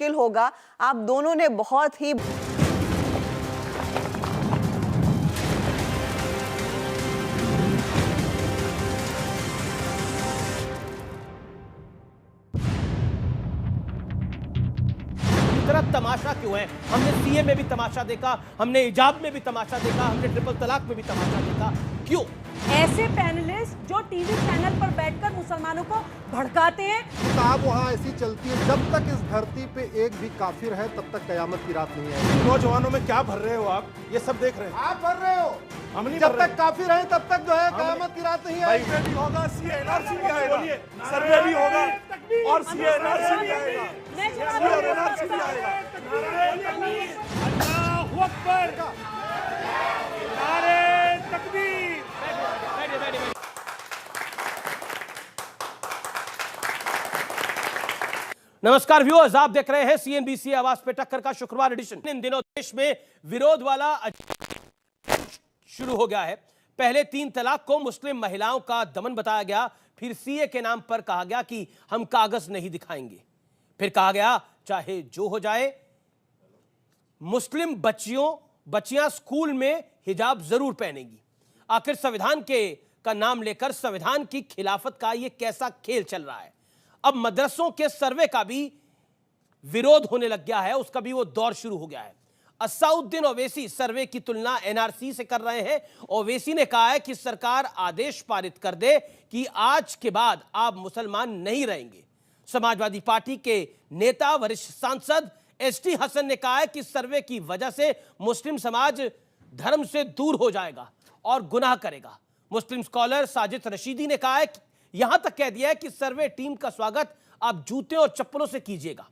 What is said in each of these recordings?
मुश्किल होगा। आप दोनों ने बहुत ही इतना तमाशा क्यों है? हमने सीए में भी तमाशा देखा, हमने हिजाब में भी तमाशा देखा, हमने ट्रिपल तलाक में भी तमाशा देखा। क्यों? ऐसे पैनलिस्ट जो टीवी चैनल पर बैठकर मुसलमानों को भड़काते हैं। किताब वहाँ ऐसी चलती है, जब तक इस धरती पे एक भी काफिर है तब तक कयामत की रात नहीं आएगी। नौजवानों में क्या भर रहे हो आप? ये सब देख रहे हैं। आप भर रहे हो, हम नहीं जब तक काफिर है तब तक जो है कयामत की रात नहीं आएगी। सर्वे भी होगा, सीएनआरसी भी आएगा, सर्वे भी होगा और सीएनआरसी भी आएगा। सीएनआरसी भी आएगा। अल्लाहू अकबर, नारे तकबीर। नमस्कार व्यूअर्स, आप देख रहे हैं सीएनबीसी आवाज पे टक्कर का शुक्रवार एडिशन। इन दिनों देश में विरोध वाला शुरू हो गया है। पहले 3 तलाक को मुस्लिम महिलाओं का दमन बताया गया, फिर सीए के नाम पर कहा गया कि हम कागज नहीं दिखाएंगे, फिर कहा गया चाहे जो हो जाए मुस्लिम बच्चियां स्कूल में हिजाब जरूर पहनेंगी। आखिर संविधान का नाम लेकर संविधान की खिलाफत का यह कैसा खेल चल रहा है? अब मदरसों के सर्वे का भी विरोध होने लग गया है, उसका भी वो दौर शुरू हो गया है। असाउद्दीन ओवैसी सर्वे की तुलना एनआरसी से कर रहे हैं। ओवैसी ने कहा है कि सरकार आदेश पारित कर दे कि आज के बाद आप मुसलमान नहीं रहेंगे। समाजवादी पार्टी के नेता वरिष्ठ सांसद एसटी हसन ने कहा है कि सर्वे की वजह से मुस्लिम समाज धर्म से दूर हो जाएगा और गुनाह करेगा। मुस्लिम स्कॉलर साजिद रशीदी ने कहा है कि यहां तक कह दिया है कि सर्वे टीम का स्वागत आप जूते और चप्पलों से कीजिएगा।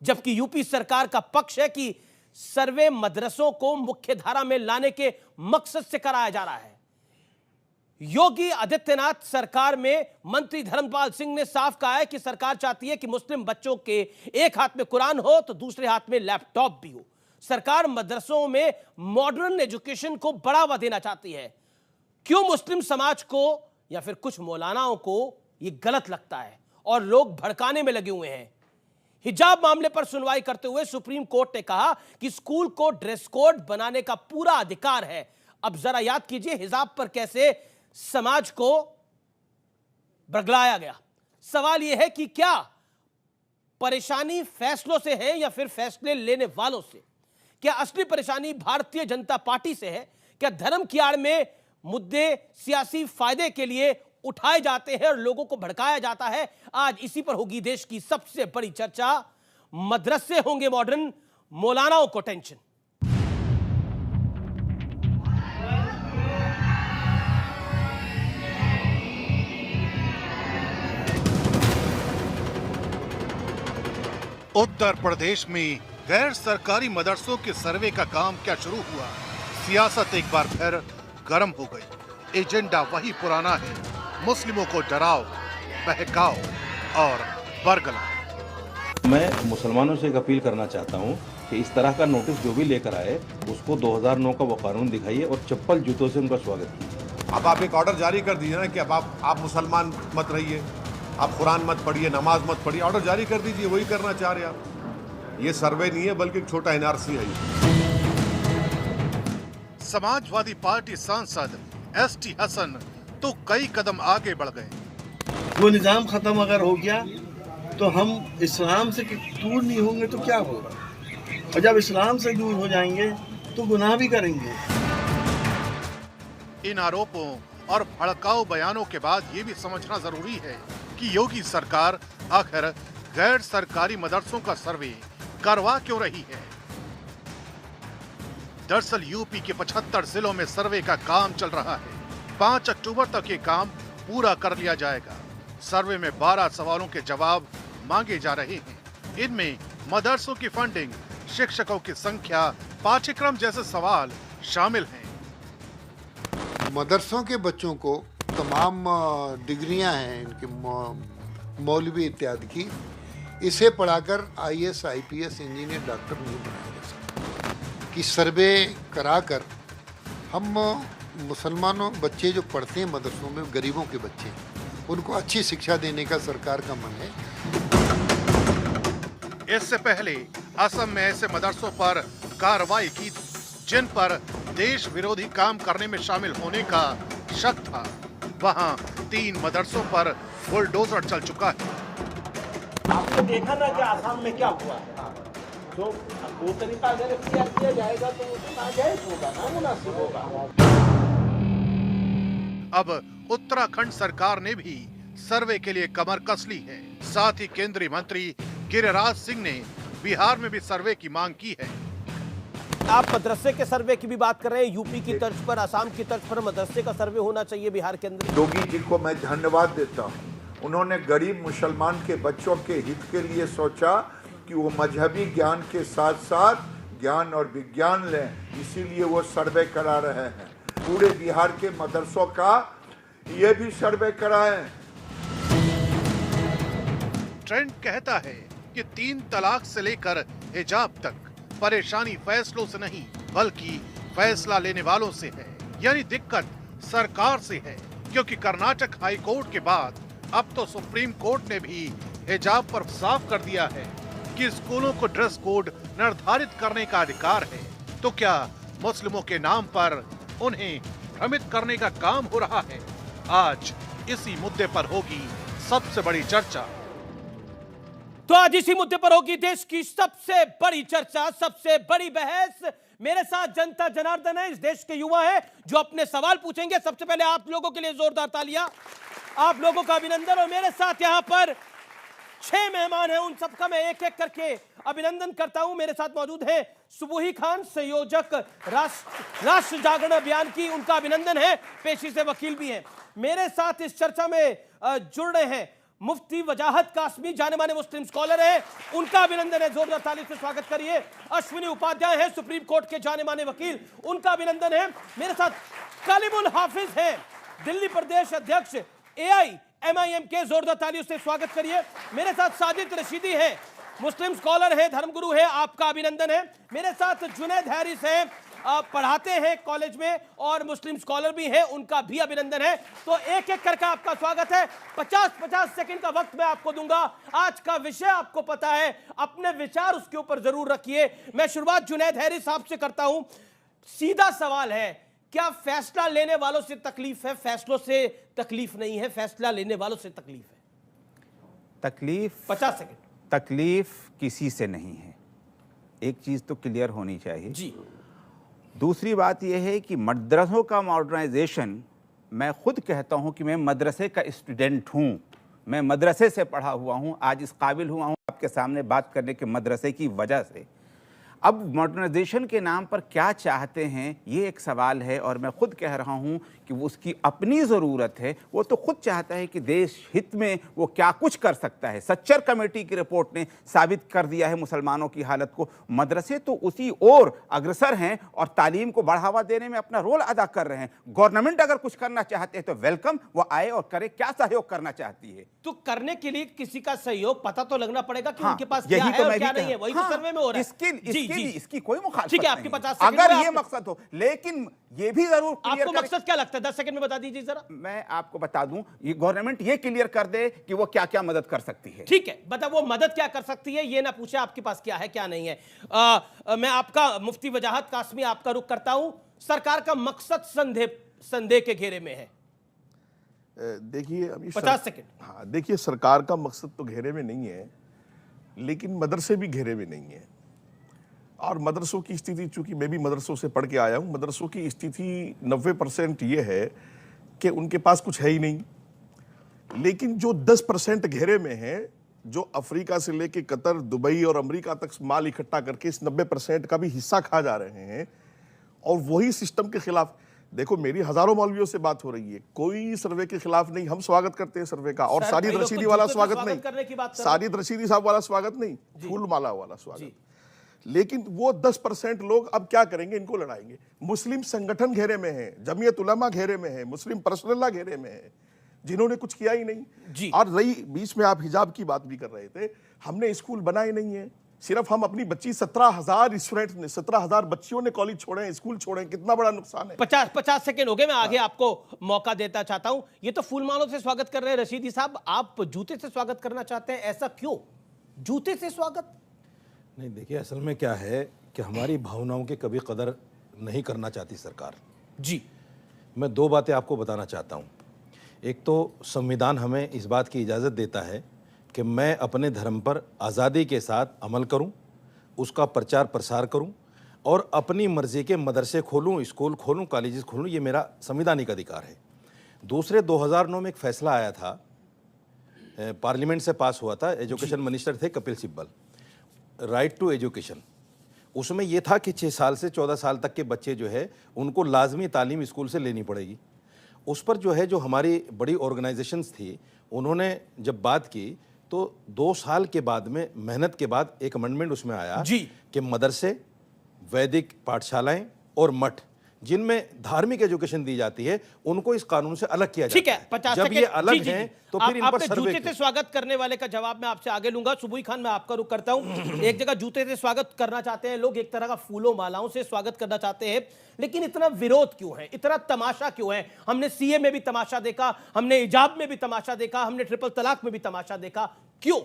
जबकि यूपी सरकार का पक्ष है कि सर्वे मदरसों को मुख्य धारा में लाने के मकसद से कराया जा रहा है। योगी आदित्यनाथ सरकार में मंत्री धर्मपाल सिंह ने साफ कहा है कि सरकार चाहती है कि मुस्लिम बच्चों के एक हाथ में कुरान हो तो दूसरे हाथ में लैपटॉप भी हो। सरकार मदरसों में मॉडर्न एजुकेशन को बढ़ावा देना चाहती है। क्यों मुस्लिम समाज को या फिर कुछ मौलानाओं को यह गलत लगता है और लोग भड़काने में लगे हुए हैं? हिजाब मामले पर सुनवाई करते हुए सुप्रीम कोर्ट ने कहा कि स्कूल को ड्रेस कोड बनाने का पूरा अधिकार है। अब जरा याद कीजिए हिजाब पर कैसे समाज को बरगलाया गया। सवाल यह है कि क्या परेशानी फैसलों से है या फिर फैसले लेने वालों से? क्या असली परेशानी भारतीय जनता पार्टी से है? क्या धर्म की आड़ में मुद्दे सियासी फायदे के लिए उठाए जाते हैं और लोगों को भड़काया जाता है? आज इसी पर होगी देश की सबसे बड़ी चर्चा। मदरसे होंगे मॉडर्न, मौलानाओं को टेंशन। उत्तर प्रदेश में गैर सरकारी मदरसों के सर्वे का काम क्या शुरू हुआ? सियासत एक बार फिर गर्म हो गई। एजेंडा वही पुराना है, मुस्लिमों को डराओ, बहकाओ और बरगलाओ। मैं मुसलमानों से एक अपील करना चाहता हूं कि इस तरह का नोटिस जो भी लेकर आए उसको 2009 का वो कानून दिखाइए और चप्पल जूतों से उनका स्वागत कीजिए। अब आप एक ऑर्डर जारी कर दीजिए ना कि अब आप मुसलमान मत रहिए, आप कुरान मत पढ़िए, नमाज मत पढ़िए। ऑर्डर जारी कर दीजिए, वही करना चाह रहे आप। ये सर्वे नहीं है बल्कि एक छोटा एनआरसी है। समाजवादी पार्टी सांसद एसटी हसन तो कई कदम आगे बढ़ गए। वो निज़ाम खत्म अगर हो गया तो हम इस्लाम से दूर नहीं होंगे तो क्या होगा, और जब इस्लाम से दूर हो जाएंगे तो गुनाह भी करेंगे। इन आरोपों और भड़काऊ बयानों के बाद ये भी समझना जरूरी है कि योगी सरकार आखिर गैर सरकारी मदरसों का सर्वे करवा क्यों रही है। दरअसल यूपी के 75 जिलों में सर्वे का काम चल रहा है। 5 अक्टूबर तक ये काम पूरा कर लिया जाएगा। सर्वे में 12 सवालों के जवाब मांगे जा रहे हैं। इनमें मदरसों की फंडिंग, शिक्षकों की संख्या, पाठ्यक्रम जैसे सवाल शामिल हैं। मदरसों के बच्चों को तमाम डिग्रियां हैं इनके मौलवी इत्यादि की, इसे पढ़ाकर आईएएस, आईपीएस, इंजीनियर, डॉक्टर नहीं बनाया जा सकता। कि सर्वे कराकर हम मुसलमानों बच्चे जो पढ़ते हैं मदरसों में, गरीबों के बच्चे, उनको अच्छी शिक्षा देने का सरकार का मन है। इससे पहले असम में ऐसे मदरसों पर कार्रवाई की थी जिन पर देश विरोधी काम करने में शामिल होने का शक था। वहां 3 मदरसों पर बुलडोजर चल चुका है। आपने देखा ना कि आसाम में क्या हुआ है, तो वो तरीका अगर इख्तियार किया जाएगा तो वो नाजायज होगा, नामुनासिब होगा। अब उत्तराखंड सरकार ने भी सर्वे के लिए कमर कस ली है। साथ ही केंद्रीय मंत्री गिरिराज सिंह ने बिहार में भी सर्वे की मांग की है। आप मदरसे के सर्वे की भी बात कर रहे हैं। यूपी की तर्ज पर, आसाम की तर्ज पर मदरसे का सर्वे होना चाहिए बिहार के अंदर। योगी जी को मैं धन्यवाद देता हूँ। उन्होंने गरीब मुसलमान के बच्चों के हित के लिए सोचा कि वो मजहबी ज्ञान के साथ साथ ज्ञान और विज्ञान लें, इसीलिए वो सर्वे करा रहे हैं। पूरे बिहार के मदरसों का ये भी सर्वे कराएं। ट्रेंड कहता है कि 3 तलाक से लेकर हिजाब तक परेशानी फैसलों से नहीं बल्कि फैसला लेने वालों से है। यानी दिक्कत सरकार से है, क्योंकि कर्नाटक हाई कोर्ट के बाद अब तो सुप्रीम कोर्ट ने भी हिजाब पर साफ कर दिया है कि स्कूलों को ड्रेस कोड निर्धारित करने का अधिकार है। तो क्या मुस्लिमों के नाम पर उन्हें भ्रमित करने का काम हो रहा है? आज इसी मुद्दे पर होगी सबसे बड़ी चर्चा। तो आज इसी मुद्दे पर होगी देश की सबसे बड़ी चर्चा, सबसे बड़ी बहस। मेरे साथ जनता जनार्दन है, इस देश के युवा है जो अपने सवाल पूछेंगे। सबसे पहले आप लोगों के लिए जोरदार तालियां, आप लोगों का अभिनंदन। और मेरे साथ यहां पर 6 मेहमान हैं, उन सबका मैं एक एक करके अभिनंदन करता हूं। मेरे साथ मौजूद है सुबुही खान, संयोजक राष्ट्र जागरण अभियान की, उनका अभिनंदन है, पेशी से वकील भी हैं। मेरे साथ इस चर्चा में जुड़ रहे हैं मुफ्ती वजाहत कासमी, जाने माने मुस्लिम स्कॉलर है, उनका अभिनंदन है, जोरदार ताली से स्वागत करिए। अश्विनी उपाध्याय है, सुप्रीम कोर्ट के जाने माने वकील, उनका अभिनंदन है। मेरे साथ कालिमुल हाफिज है, दिल्ली प्रदेश अध्यक्ष AIMIM के, जोरदार तालियों से स्वागत करिए। मेरे साथ साजिद रशीदी है, मुस्लिम स्कॉलर है, धर्मगुरु है, आपका अभिनंदन है। मेरे साथ जुनैद हैरिस है, पढ़ाते हैं कॉलेज में और मुस्लिम स्कॉलर भी हैं, उनका भी अभिनंदन है। तो एक एक करके आपका स्वागत है। 50-50 सेकंड का वक्त मैं आपको दूंगा। आज का विषय आपको पता है, अपने विचार उसके ऊपर जरूर रखिए। मैं शुरुआत जुनैद हैरिस साहब से करता हूं। सीधा सवाल है, क्या फैसला लेने वालों से तकलीफ है, फैसलों से तकलीफ नहीं है, फैसला लेने वालों से तकलीफ है? तकलीफ 50 सेकंड। तकलीफ किसी से नहीं है, एक चीज तो क्लियर होनी चाहिए जी। दूसरी बात यह है कि मदरसों का मॉडर्नाइजेशन, मैं खुद कहता हूं कि मैं मदरसे का स्टूडेंट हूं, मैं मदरसे से पढ़ा हुआ हूं, आज इस काबिल हुआ हूं आपके सामने बात करने के मदरसे की वजह से। अब मॉडर्नाइजेशन के नाम पर क्या चाहते हैं ये एक सवाल है, और मैं खुद कह रहा हूं कि वो उसकी अपनी ज़रूरत है। वो तो खुद चाहता है कि देश हित में वो क्या कुछ कर सकता है। सच्चर कमेटी की रिपोर्ट ने साबित कर दिया है मुसलमानों की हालत को। मदरसे तो उसी ओर अग्रसर हैं और तालीम को बढ़ावा देने में अपना रोल अदा कर रहे हैं। गवर्नमेंट अगर कुछ करना चाहते हैं तो वेलकम, वो आए और करे। क्या सहयोग करना चाहती है? तो करने के लिए किसी का सहयोग पता तो लगना पड़ेगा कि हाँ, उनके पास क्या है और क्या नहीं है, वही तो सर्वे में हो रहा है। इसकी कोई मुखालफत ठीक है, आपके नहीं 50 है, सेकंड अगर में ये मकसद हो। लेकिन ये भी जरूर आपको मकसद क्या लगता है, 10 सेकंड में बता दीजिए जरा। मैं आपको बता दूं, ये गवर्नमेंट ये क्लियर कर दे कि वो क्या क्या मदद कर सकती है। ठीक है, बता वो मदद क्या कर सकती है, ये ना पूछे आपके पास क्या है क्या नहीं है। मैं आपका मुफ्ती वजाहत कासमी आपका रुख करता हूं। सरकार का मकसद संदेह के घेरे में है। देखिए अभी 50 सेकंड। हाँ, देखिए सरकार का मकसद तो घेरे में नहीं है, लेकिन मदरसे भी घेरे में नहीं है। और मदरसों की स्थिति, चूंकि मैं भी मदरसों से पढ़ के आया हूँ, मदरसों की स्थिति 90% ये है कि उनके पास कुछ है ही नहीं। लेकिन जो 10% घेरे में है, जो अफ्रीका से लेके कतर, दुबई और अमेरिका तक माल इकट्ठा करके इस 90% का भी हिस्सा खा जा रहे हैं, और वही सिस्टम के खिलाफ। देखो, मेरी हजारों मौलवियों से बात हो रही है, कोई सर्वे के खिलाफ नहीं, हम स्वागत करते हैं सर्वे का। और साजिद रशीदी वाला स्वागत नहीं, साजिद रशीदी साहब वाला स्वागत नहीं, फूलमाला वाला स्वागत। लेकिन वो 10% लोग अब क्या करेंगे? इनको लड़ाएंगे। मुस्लिम संगठन घेरे में है, जमीयत उलमा घेरे में है, मुस्लिम पर्सनल्ला घेरे में है, जिन्होंने कुछ किया ही नहीं। और रही बीच में आप हिजाब की बात भी कर रहे थे, हमने स्कूल बनाए नहीं है। सिर्फ हम अपनी बच्ची 17,000 स्टूडेंट ने, 17,000 बच्चियों ने कॉलेज छोड़े हैं, स्कूल छोड़े हैं। कितना बड़ा नुकसान है। 50 सेकंड हो गए, मैं आगे आपको मौका देता चाहता हूं। ये तो फूलमालों से स्वागत कर रहे हैं रशीदी साहब, आप जूते से स्वागत करना चाहते हैं, ऐसा क्यों? जूते से स्वागत नहीं, देखिए असल में क्या है कि हमारी भावनाओं की कभी कदर नहीं करना चाहती सरकार जी। मैं दो बातें आपको बताना चाहता हूँ। एक तो संविधान हमें इस बात की इजाज़त देता है कि मैं अपने धर्म पर आज़ादी के साथ अमल करूँ, उसका प्रचार प्रसार करूँ और अपनी मर्ज़ी के मदरसे खोलूँ, स्कूल खोलूँ, कॉलेजेस खोलूँ, ये मेरा संवैधानिक अधिकार है। दूसरे 2009 में एक फ़ैसला आया था, पार्लियामेंट से पास हुआ था, एजुकेशन मिनिस्टर थे Kapil Sibal, right to education. उसमें यह था कि 6 साल से 14 साल तक के बच्चे जो है उनको लाजमी तालीम स्कूल से लेनी पड़ेगी। उस पर जो है जो हमारी बड़ी ऑर्गेनाइजेशंस थी उन्होंने जब बात की तो 2 साल के बाद में मेहनत के बाद एक अमेंडमेंट उसमें आया जी कि मदरसे, वैदिक पाठशालाएं और मठ जिनमें धार्मिक एजुकेशन दी जाती है उनको इस कानून से अलग किया जाता है। ठीक है, 50 जब सेकंड ये अलग जी, हैं तो फिर इन पर आपने सर्वे जूते से स्वागत करने वाले का जवाब मैं आपसे आगे लूंगा। सुबुई खान, मैं आपका रुख करता हूं। एक जगह जूते से स्वागत करना चाहते हैं लोग, एक तरह का फूलों मालाओं से स्वागत करना चाहते हैं, लेकिन इतना विरोध क्यों है, इतना तमाशा क्यों है? हमने सीए में भी तमाशा देखा, हमने हिजाब में भी तमाशा देखा, हमने ट्रिपल तलाक में भी तमाशा देखा, क्यों?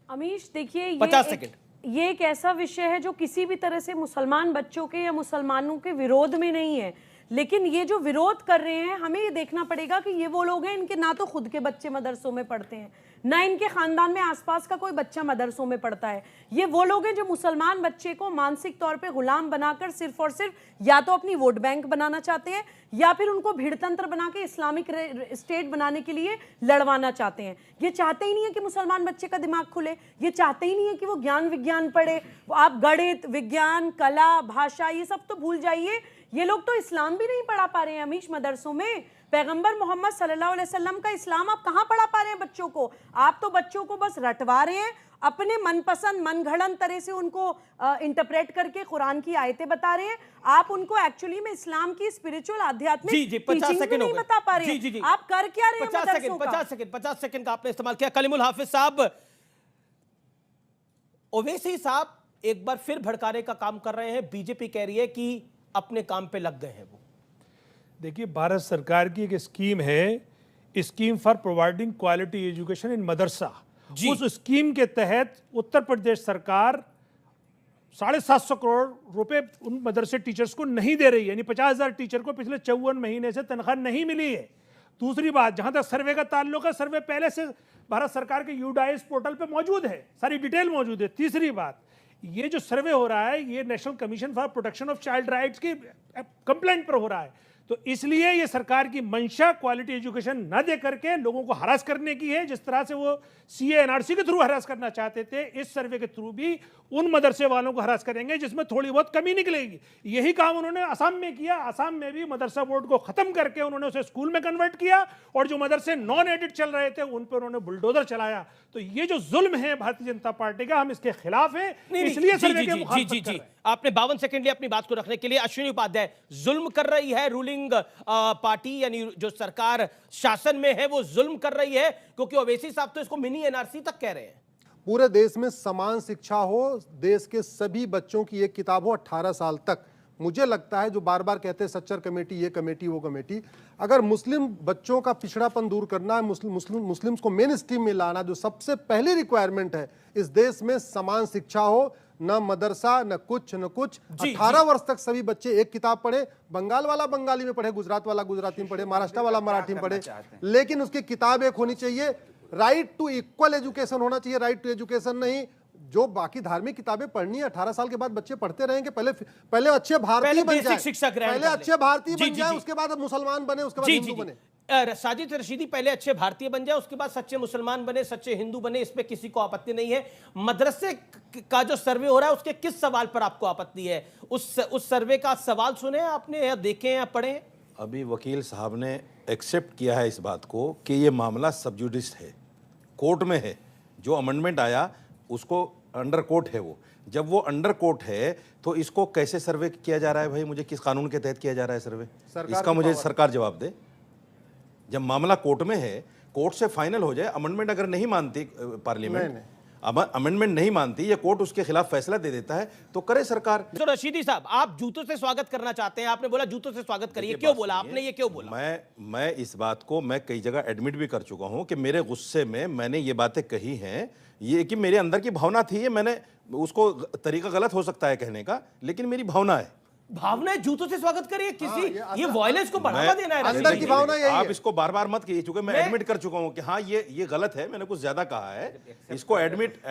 अमीश देखिए, 50 सेकंड। ये एक ऐसा विषय है जो किसी भी तरह से मुसलमान बच्चों के या मुसलमानों के विरोध में नहीं है, लेकिन ये जो विरोध कर रहे हैं हमें ये देखना पड़ेगा कि ये वो लोग हैं इनके ना तो खुद के बच्चे मदरसों में पढ़ते हैं, ना इनके खानदान में आसपास का कोई बच्चा मदरसों में पढ़ता है। ये वो लोग हैं जो मुसलमान बच्चे को मानसिक तौर पे गुलाम बनाकर सिर्फ और सिर्फ या तो अपनी वोट बैंक बनाना चाहते हैं या फिर उनको भीड़तंत्र बना के इस्लामिक स्टेट बनाने के लिए लड़वाना चाहते हैं। ये चाहते ही नहीं है कि मुसलमान बच्चे का दिमाग खुले, ये चाहते ही नहीं है कि वो ज्ञान विज्ञान पढ़े। आप गणित, विज्ञान, कला, भाषा ये सब तो भूल जाइए, ये लोग तो इस्लाम भी नहीं पढ़ा पा रहे हैं अमीश मदरसों में। पैगंबर मोहम्मद सल्लल्लाहु अलैहि वसल्लम का इस्लाम आप कहाँ पढ़ा पा रहे हैं बच्चों को? आप तो बच्चों को बस रटवा रहे हैं, अपने मनपसंद मनगढ़ंत तरह से उनको इंटरप्रेट करके कुरान की आयतें बता रहे हैं। आप उनको एक्चुअली में इस्लाम की स्पिरिचुअल आध्यात्मिक टीचिंग भी नहीं बता पा रहे हैं। आप कर क्या रहे हैं? 50 सेकंड का आपने इस्तेमाल किया। कलीमुल हाफिज साहब, ओवैसी साहब एक बार फिर भड़काने का काम कर रहे हैं। बीजेपी कह रही है कि अपने काम पे लग गए हैं वो। देखिए, भारत सरकार की एक स्कीम है, scheme for providing quality education in madrasa. उस स्कीम के तहत उत्तर प्रदेश सरकार 750 करोड़ रुपए उन मदरसे टीचर्स को नहीं दे रही है, यानी 50,000 टीचर को पिछले 54 महीने से तनख्वाह नहीं मिली है। दूसरी बात, जहां तक सर्वे का ताल्लुक है, सर्वे पहले से भारत सरकार के यूडाइस पोर्टल पे मौजूद है, सारी डिटेल मौजूद है। तीसरी बात, ये जो सर्वे हो रहा है ये national commission for protection of child rights की कंप्लेंट पर हो रहा है, तो इसलिए ये सरकार की मंशा क्वालिटी एजुकेशन न दे करके लोगों को हरास करने की है। जिस तरह से वो सीए एनआरसी के थ्रू हरास करना चाहते थे, इस सर्वे के थ्रू भी उन मदरसे वालों को हरास करेंगे जिसमें थोड़ी बहुत कमी निकलेगी। यही काम उन्होंने असम में किया। असम में भी मदरसा बोर्ड को खत्म करके उन्होंने उसे स्कूल में कन्वर्ट किया और जो मदरसे नॉन एडिट चल रहे थे उन पर उन्होंने बुलडोजर चलाया। तो ये जो जुल्म है भारतीय जनता पार्टी का, हम इसके खिलाफ हैं, इसलिए सर्वे के मुखालिफत कर रहे हैं। आपने 52 सेकंड लिए अपनी बात को रखने के लिए। अश्विनी उपाध्याय, जुल्म कर रही है रूलिंग पार्टी, यानी जो सरकार शासन में है वो जुल्म कर रही है, क्योंकि ओवैसी साहब तो इसको मिनी एनआरसी तक कह रहे हैं। पूरे देश में समान शिक्षा हो, देश के सभी बच्चों की एक किताब हो 18 साल तक। मुझे लगता है जो बार बार कहते हैं सच्चर कमेटी, ये कमेटी वो कमेटी, अगर मुस्लिम बच्चों का पिछड़ापन दूर करना है, मुस्लिम्स को मेन स्ट्रीम में लाना, जो सबसे पहली रिक्वायरमेंट है, इस देश में समान शिक्षा हो, न मदरसा न कुछ 18 वर्ष तक सभी बच्चे एक किताब पढ़े। बंगाल वाला बंगाली में पढ़े, गुजरात वाला गुजराती में पढ़े, महाराष्ट्र वाला मराठी में पढ़े, लेकिन उसकी किताब एक होनी चाहिए। राइट टू इक्वल एजुकेशन होना चाहिए, राइट टू एजुकेशन नहीं। जो बाकी धार्मिक किताबें पढ़नी है 18 साल के बाद बच्चे पढ़ते रहेंगे। पहले अच्छे भारतीय बन जाए, पहले अच्छे भारतीय बन जाए, उसके बाद मुसलमान बने, उसके बाद हिंदू बने। साजिद रशीदी, पहले अच्छे भारतीय बन जाए, उसके बाद सच्चे मुसलमान बने, सच्चे हिंदू बने, इसमें किसी को आपत्ति नहीं है। मदरसे का जो सर्वे हो रहा है उसके किस सवाल पर आपको आपत्ति है? उस सर्वे का सवाल सुने आपने या देखे या पढ़े? अभी वकील साहब ने एक्सेप्ट किया है इस बात को कि ये मामला सब जुडिस है, कोर्ट में है। जो अमेंडमेंट आया उसको अंडर कोर्ट है वो। जब वो अंडर कोर्ट है तो इसको कैसे सर्वे किया जा रहा है भाई? मुझे किस कानून के तहत किया जा रहा है सर्वे? इसका मुझे सरकार जवाब दे। जब मामला कोर्ट में है, कोर्ट से फाइनल हो जाए, अमेंडमेंट अगर नहीं मानती पार्लियामेंट, अमेंडमेंट नहीं मानती या कोर्ट उसके खिलाफ फैसला दे देता है तो करे सरकार। तो रशीदी साहब, आप जूतों से स्वागत करना चाहते हैं, आपने बोला जूतों से स्वागत करिए, क्यों बोला आपने, ये क्यों बोला? मैं इस बात को मैं कई जगह एडमिट भी कर चुका हूं कि मेरे गुस्से में मैंने ये बातें कही हैं, ये कि मेरे अंदर की भावना थी, ये मैंने उसको तरीका गलत हो सकता है कहने का, लेकिन मेरी भावना है। भावना है, जूतों से स्वागत करिए किसी, ये वायलेंस को बढ़ावा देना है। अंदर की भावना यही है। आप इसको बार बार मत कीजिए, क्योंकि मैं एडमिट कर चुका हूं कि हाँ ये गलत है, मैंने कुछ ज्यादा कहा है, इसको एडमिट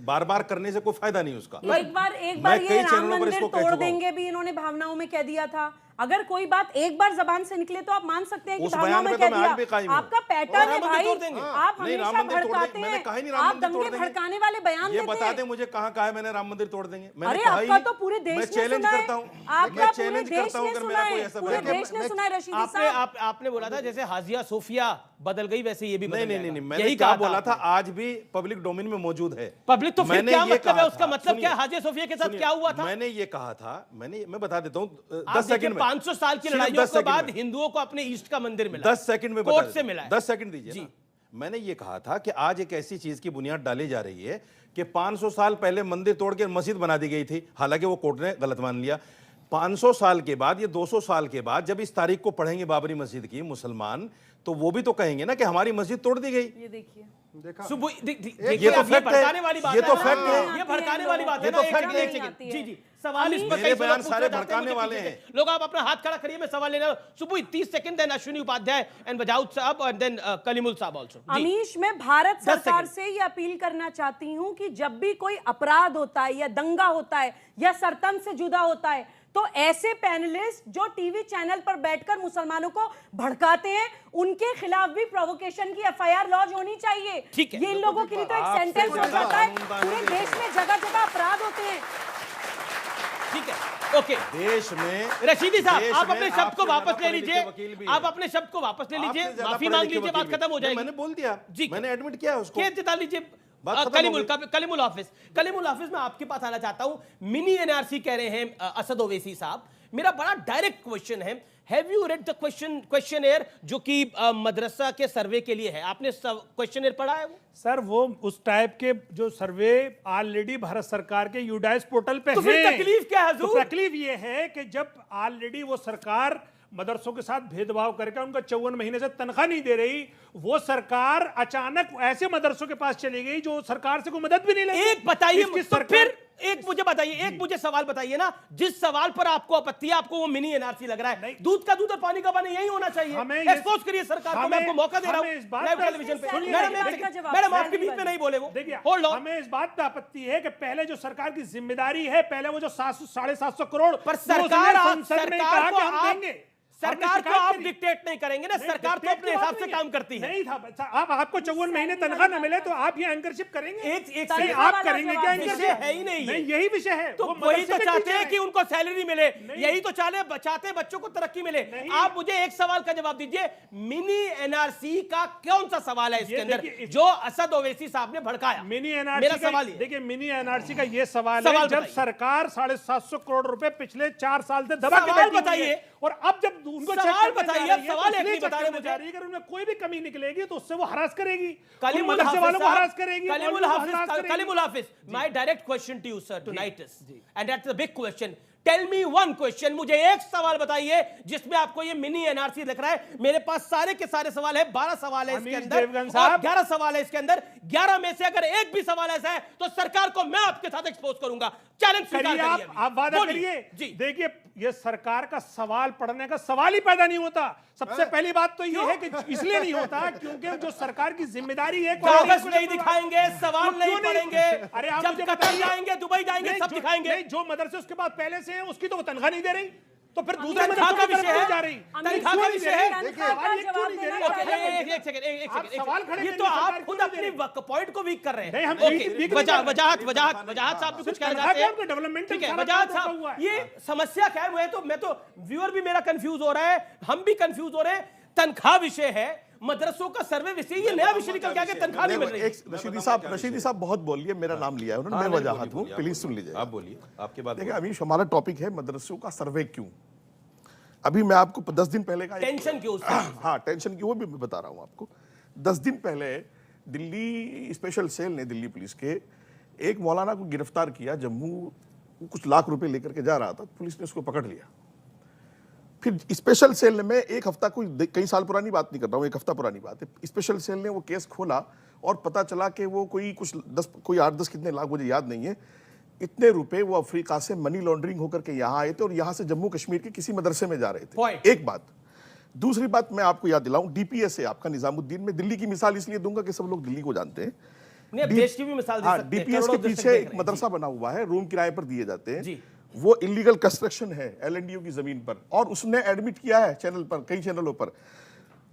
बार बार करने से कोई फायदा नहीं उसका। एक बार ये राम मंदिर तोड़ देंगे भी इन्होंने भावनाओं में कह दिया था। अगर कोई बात एक बार जबान से निकले तो आप मान सकते हैं कि भावनाओं में कह दिया। आपका पैटर्न है भाई, आप हमेशा भड़काते हैं, आप दंगे भड़काने वाले बयान देते हैं। बता दें मुझे कहाँ कहा है मैंने राम मंदिर तोड़ देंगे? अरे आपका तो पूरे देश ने सुना है, आपका पूरे देश ने सुना है, पूरे देश ने सुना है। रशीदी साहब, आपने बोला था जैसे हाजिया सोफिया बदल गई वैसे ये भी बदल नहीं, मैंने क्या बोला था, आज भी पब्लिक डोमेन में मौजूद है। पब्लिक तो फिर क्या मतलब है, उसका मतलब क्या? हाजिया सोफिया के साथ क्या हुआ था? मैंने ये कहा था, मैं बता देता हूँ 10 सेकंड में। 500 साल की लड़ाइयों के बाद हिंदुओं को अपने ईस्ट का मंदिर मिला, 10 सेकंड में कोर्ट से मिला है। 10 सेकंड दीजिए। मैंने ये कहा था कि आज एक ऐसी चीज की बुनियाद डाली जा रही है कि 500 साल पहले मंदिर तोड़ के मस्जिद बना दी गई थी, हालांकि वो कोर्ट ने गलत मान लिया। 500 साल के बाद, ये 200 साल के बाद जब इस तारीख को पढ़ेंगे बाबरी मस्जिद की मुसलमान, तो वो भी तो कहेंगे ना कि हमारी मस्जिद तोड़ दी गई। ये देखिए, ये तो फैक्ट है, ये तो फैक्ट है, ये भड़काने वाली बात है। ये तो फैक्ट है। जी सवाल इस पर मेरे बयान सारे भड़काने वाले हैं। लोग आप अपना हाथ खड़ा करिए, मैं सवाल लेना। सुबह 30 second, then Ashwini Upadhyay and बजाउद साहब एंड देन कलीमुल साहब आल्सो। अमीश, मैं भारत सरकार से ये अपील करना चाहती हूं कि जब भी कोई अपराध होता है या दंगा होता है या सरतन से जुदा होता है, तो ऐसे पैनलिस्ट जो टीवी चैनल पर बैठकर मुसलमानों को भड़काते हैं, उनके खिलाफ भी प्रोवोकेशन की एफआईआर लॉन्च होनी चाहिए। ठीक है, ये इन लोगों के लिए तो एक सेंटेंस हो जाता है। पूरे देश में जगह जगह अपराध होते हैं। ठीक है, ओके। देश में रशीदी साहब, आप अपने शब्द को वापस ले लीजिए, आप अपने शब्द को वापस ले लीजिए, माफी मांग लीजिए, बात खत्म हो जाएगी। मैंने बोल दिया जी, मैंने एडमिट किया उसको, केस जिता लीजिए। कलीमुल हाफिज, मैं आपके पास आना चाहता हूं। मिनी एनआरसी कह रहे हैं असद ओवैसी साहब। मेरा बड़ा डायरेक्ट क्वेश्चन है, have you read the questionnaire जो कि मदरसा के सर्वे के लिए है? आपने क्वेश्चनेयर पढ़ा है? वो सर, वो उस टाइप के जो सर्वे ऑलरेडी भारत सरकार के यूडाइस पोर्टल पे तो फिर तकलीफ क्या है हुजूर? तो तकलीफ ये है कि जब ऑलरेडी वो सरकार मदरसों के साथ भेदभाव करके उनका 54 महीने से तनख्वाह नहीं दे रही, वो सरकार अचानक ऐसे मदरसों के पास चली गई जो सरकार से कोई मदद भी नहीं लेती। एक बताइए, तो फिर एक मुझे बताइए, एक मुझे सवाल बताइए ना, जिस सवाल पर आपको आपत्ति है, आपको वो मिनी एनआरसी लग रहा है। दूध का दूध और पानी का पानी, यही होना चाहिए। एक्सपोज करिए सरकार को, मैं आपको मौका दे रहा हूं लाइव टेलीविजन पे। मैडम आपके बीच में नहीं बोले वो, होल्ड ऑन। हमें इस बात पे आपत्ति है कि पहले जो सरकार की जिम्मेदारी है, पहले वो जो 750 करोड़ पर सरकार देंगे, सरकार को आप डिक्टेट नहीं करेंगे ना, सरकार तो अपने हिसाब से काम करती है। नहीं था, अब आपको 54 महीने तनख्वाह न मिले तो आप ये एंकरशिप करेंगे? एक आप करेंगे क्या? विषय है ही नहीं, यही विषय है। तो वही तो चाहते हैं कि उनको सैलरी मिले, यही तो चाहते बच्चों को तरक्की मिले। आप मुझे एक सवाल का जवाब दीजिए, मिनी एनआरसी का कौन सा सवाल है इसके अंदर जो असद ओवैसी साहब ने भड़काया? मिनी एनआरसी का सवाल, देखिए मिनी एनआरसी का ये सवाल है, जब सरकार 750 करोड़ रुपए पिछले 4 साल से दबा के बताइए, और अब जब उनको सवाल बताइए, अब सवाल एक नहीं बता रहे मुझे। अगर उनमें कोई भी कमी निकलेगी तो उससे वो हरास करेगी, Kalimul Hafiz, my direct question to you sir tonight is, and that's the big question, tell me one question, मुझे एक सवाल बताइए जिसमें आपको ये मिनी एनआरसी दिख रहा है। मेरे पास सारे के सारे सवाल है, 12 सवाल है इसके अंदर, 11 सवाल है इसके अंदर, 11 में से अगर एक भी सवाल ऐसा है तो सरकार को मैं आपके साथ एक्सपोज करूंगा। चैलेंज स्वीकार करिए, आप वादा करिए। देखिए, ये सरकार का सवाल पढ़ने का सवाल ही पैदा नहीं होता। सबसे पहली बात तो ये है कि इसलिए नहीं होता क्योंकि जो सरकार की जिम्मेदारी है, कागज नहीं दिखाएंगे, सवाल नहीं पढ़ेंगे। अरे आप जब कतर जाएंगे, दुबई जाएंगे, सब दिखाएंगे। जो मदरसे उसके बाद पहले से है उसकी तो वो तनख्वाह नहीं दे रही, तो फिर दूसरे तनख्वाह का विषय है, जा रही, तनख्वाह का विषय है। ये तो आप खुद अपनी पॉइंट को वीक कर रहे हैं। वजाहत साहब भी कुछ कहना चाहते हैं? डेवलपमेंट, ठीक है, वजाहत साहब, ये समस्या क्या है? मैं तो व्यूअर भी मेरा कंफ्यूज हो रहा है, हम भी कंफ्यूज हो रहे हैं। तनख्वाह विषय है, मदरसों का सर्वे विषय, ये नया विषय निकल गया कि तनख्वाह नहीं मिल रही। रशीदी साहब बहुत बोल लिए, मेरा नाम लिया है उन्होंने, मैं वजाहत हूं, प्लीज सुन लीजिए। आप बोलिए, आपके बाद। देखिए अमीश, हमारा टॉपिक है मदरसों का सर्वे क्यों। अभी मैं आपको 10 दिन पहले का टेंशन क्यों, हाँ टेंशन क्यों, वो भी बता रहा हूं आपको। 10 दिन पहले दिल्ली स्पेशल सेल ने, दिल्ली पुलिस के एक मौलाना को गिरफ्तार किया जम्मू, कुछ लाख रुपए लेकर के जा रहा था, पुलिस ने उसको पकड़ लिया। फिर स्पेशल सेल में एक हफ्ता, कोई कई साल पुरानी बात नहीं कर रहा हूँ, एक हफ्ता पुरानी बात है, स्पेशल सेल ने वो केस खोला और पता चला कि वो कोई 8-10 कितने लाख, मुझे याद नहीं है, इतने रुपए वो अफ्रीका से मनी लॉन्ड्रिंग होकर के यहाँ आए थे और यहाँ से जम्मू कश्मीर के किसी मदरसे में जा रहे थे। एक बात। दूसरी बात मैं आपको याद दिलाऊं, डीपीएस है आपका निजामुद्दीन में, दिल्ली की मिसाल इसलिए दूंगा कि सब लोग दिल्ली को जानते हैं, देश की भी मिसाल दे सकते हैं। डीपीएस के पीछे एक मदरसा बना हुआ है, रूम किराए पर दिए जाते हैं, वो इलीगल कंस्ट्रक्शन है एलएनडीयू की जमीन पर, और उसने एडमिट किया है चैनल पर, कई चैनलों पर।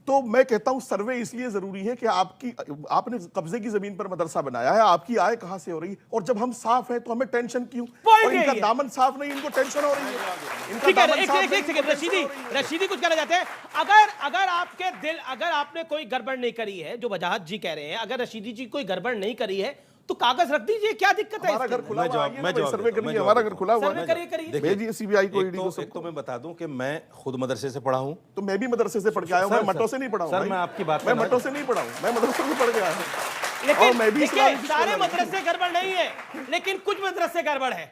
तो मैं कहता हूं सर्वे इसलिए जरूरी है कि आपने कब्जे की जमीन पर मदरसा बनाया है, आपकी आय कहां से हो रही है, और जब हम साफ हैं तो हमें टेंशन क्यों? और इनका दामन साफ नहीं, इनको टेंशन हो रही है। ठीक है, एक सेकंड, रशीदी कुछ कहना चाहते हैं। अगर आपके दिल, अगर आपने कोई गड़बड़ नहीं करी है, जो वजाहत जी कह रहे हैं, अगर रशीदी जी कोई गड़बड़ नहीं करी है तो कागज रख दीजिए, क्या दिक्कत है? हमारा घर खुला हुआ है, सर्वे करिए, हमारा घर खुला हुआ है, भेजिए सीबीआई को, ईडी को। एक तो मैं बता दूं कि मैं खुद मदरसे से पढ़ा हूं। तो मैं भी मदरसे से पढ़ के आया हूं, मैं मटो से नहीं पढ़ा हूं। सर मैं आपकी बात, मैं मटो से नहीं पढ़ा हूं, मैं मदरसे से पढ़ के आया हूं। लेकिन मैं भी सारे मदरसे गड़बड़ नहीं है, लेकिन कुछ मदरसे गड़बड़ है।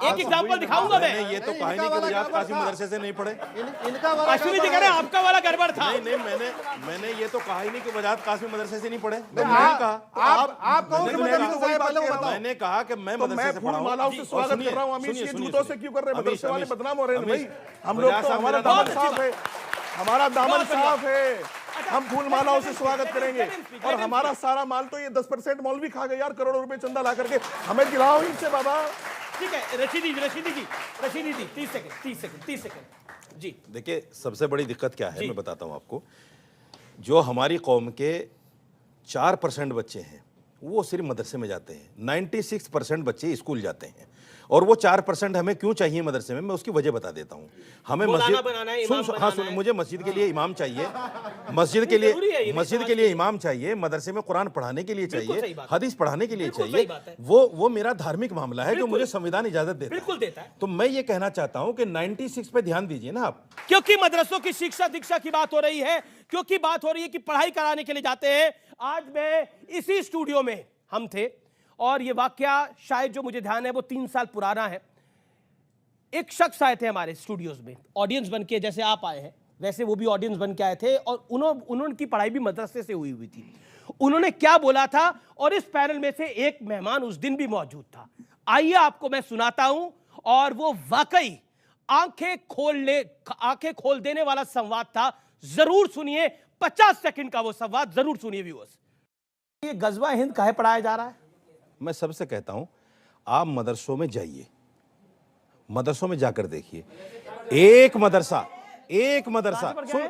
एक एग्जांपल दिखाऊंगा मैं। ये तो कहा नहीं कि वजाहत कासिम मदरसे से नहीं पढ़े। अश्विनी जी कह रहे हैं आपका वाला गड़बड़ था। नहीं, मैंने ये तो कहा ही नहीं कि वजाहत कासिम मदरसे से नहीं पढ़े। मैंने कहा कि मैं मदरसे से पढ़ा हूं। मालाओं से स्वागत कर रहा हूं। अमीश, ये जूतों से क्यों कर रहे हैं? मदरसे वाले बदनाम हो रहे हैं भाई। हम लोग तो, हमारा दामन साफ है, हमारा दामन साफ है, हम फूल मालाओं से स्वागत करेंगे। और हमारा सारा माल तो ये 10% मौलवी खा गए यार, करोड़ों रुपए चंदा ला करके, हमें दिलाओ इनसे बाबा। ठीक है, रशीदी जी 30 सेकंड जी। देखिए सबसे बड़ी दिक्कत क्या है मैं बताता हूं आपको। जो हमारी कौम के 4% बच्चे हैं वो सिर्फ मदरसे में जाते हैं, 96% बच्चे स्कूल जाते हैं। और वो 4% हमें क्यों चाहिए मदरसे में, मैं उसकी वजह बता देता हूँ। हमें मस्जिद, मुझे मस्जिद के लिए इमाम चाहिए, मस्जिद के लिए इमाम चाहिए, मदरसे में कुरान पढ़ाने के लिए चाहिए, हदीस पढ़ाने के लिए चाहिए। वो मेरा धार्मिक मामला है जो मुझे संविधान इजाजत देता है। तो मैं ये कहना चाहता हूँ कि 96 पे ध्यान दीजिए ना आप, क्योंकि मदरसों की शिक्षा दीक्षा की बात हो रही है, क्योंकि बात हो रही है कि पढ़ाई कराने के लिए जाते हैं। आज मैं इसी स्टूडियो में हम थे और ये वाकया शायद जो मुझे ध्यान है वो 3 साल पुराना है। एक शख्स आए थे हमारे स्टूडियोज में, ऑडियंस बन के, जैसे आप आए हैं वैसे वो भी ऑडियंस बन के आए थे, और उन्होंने की पढ़ाई भी मदरसे से हुई थी। उन्होंने क्या बोला था, और इस पैनल में से एक मेहमान उस दिन भी मौजूद था। आइए आपको मैं सुनाता हूं, और वो वाकई आंखें खोल देने वाला संवाद था। जरूर सुनिए, 50 सेकंड का वो संवाद जरूर सुनिए व्यूअर्स। ये गजवा हिंद काहे पढ़ाया जा रहा है? मैं सबसे कहता हूं आप मदरसों में जाइए, मदरसों में जाकर देखिए। एक मदरसा सुन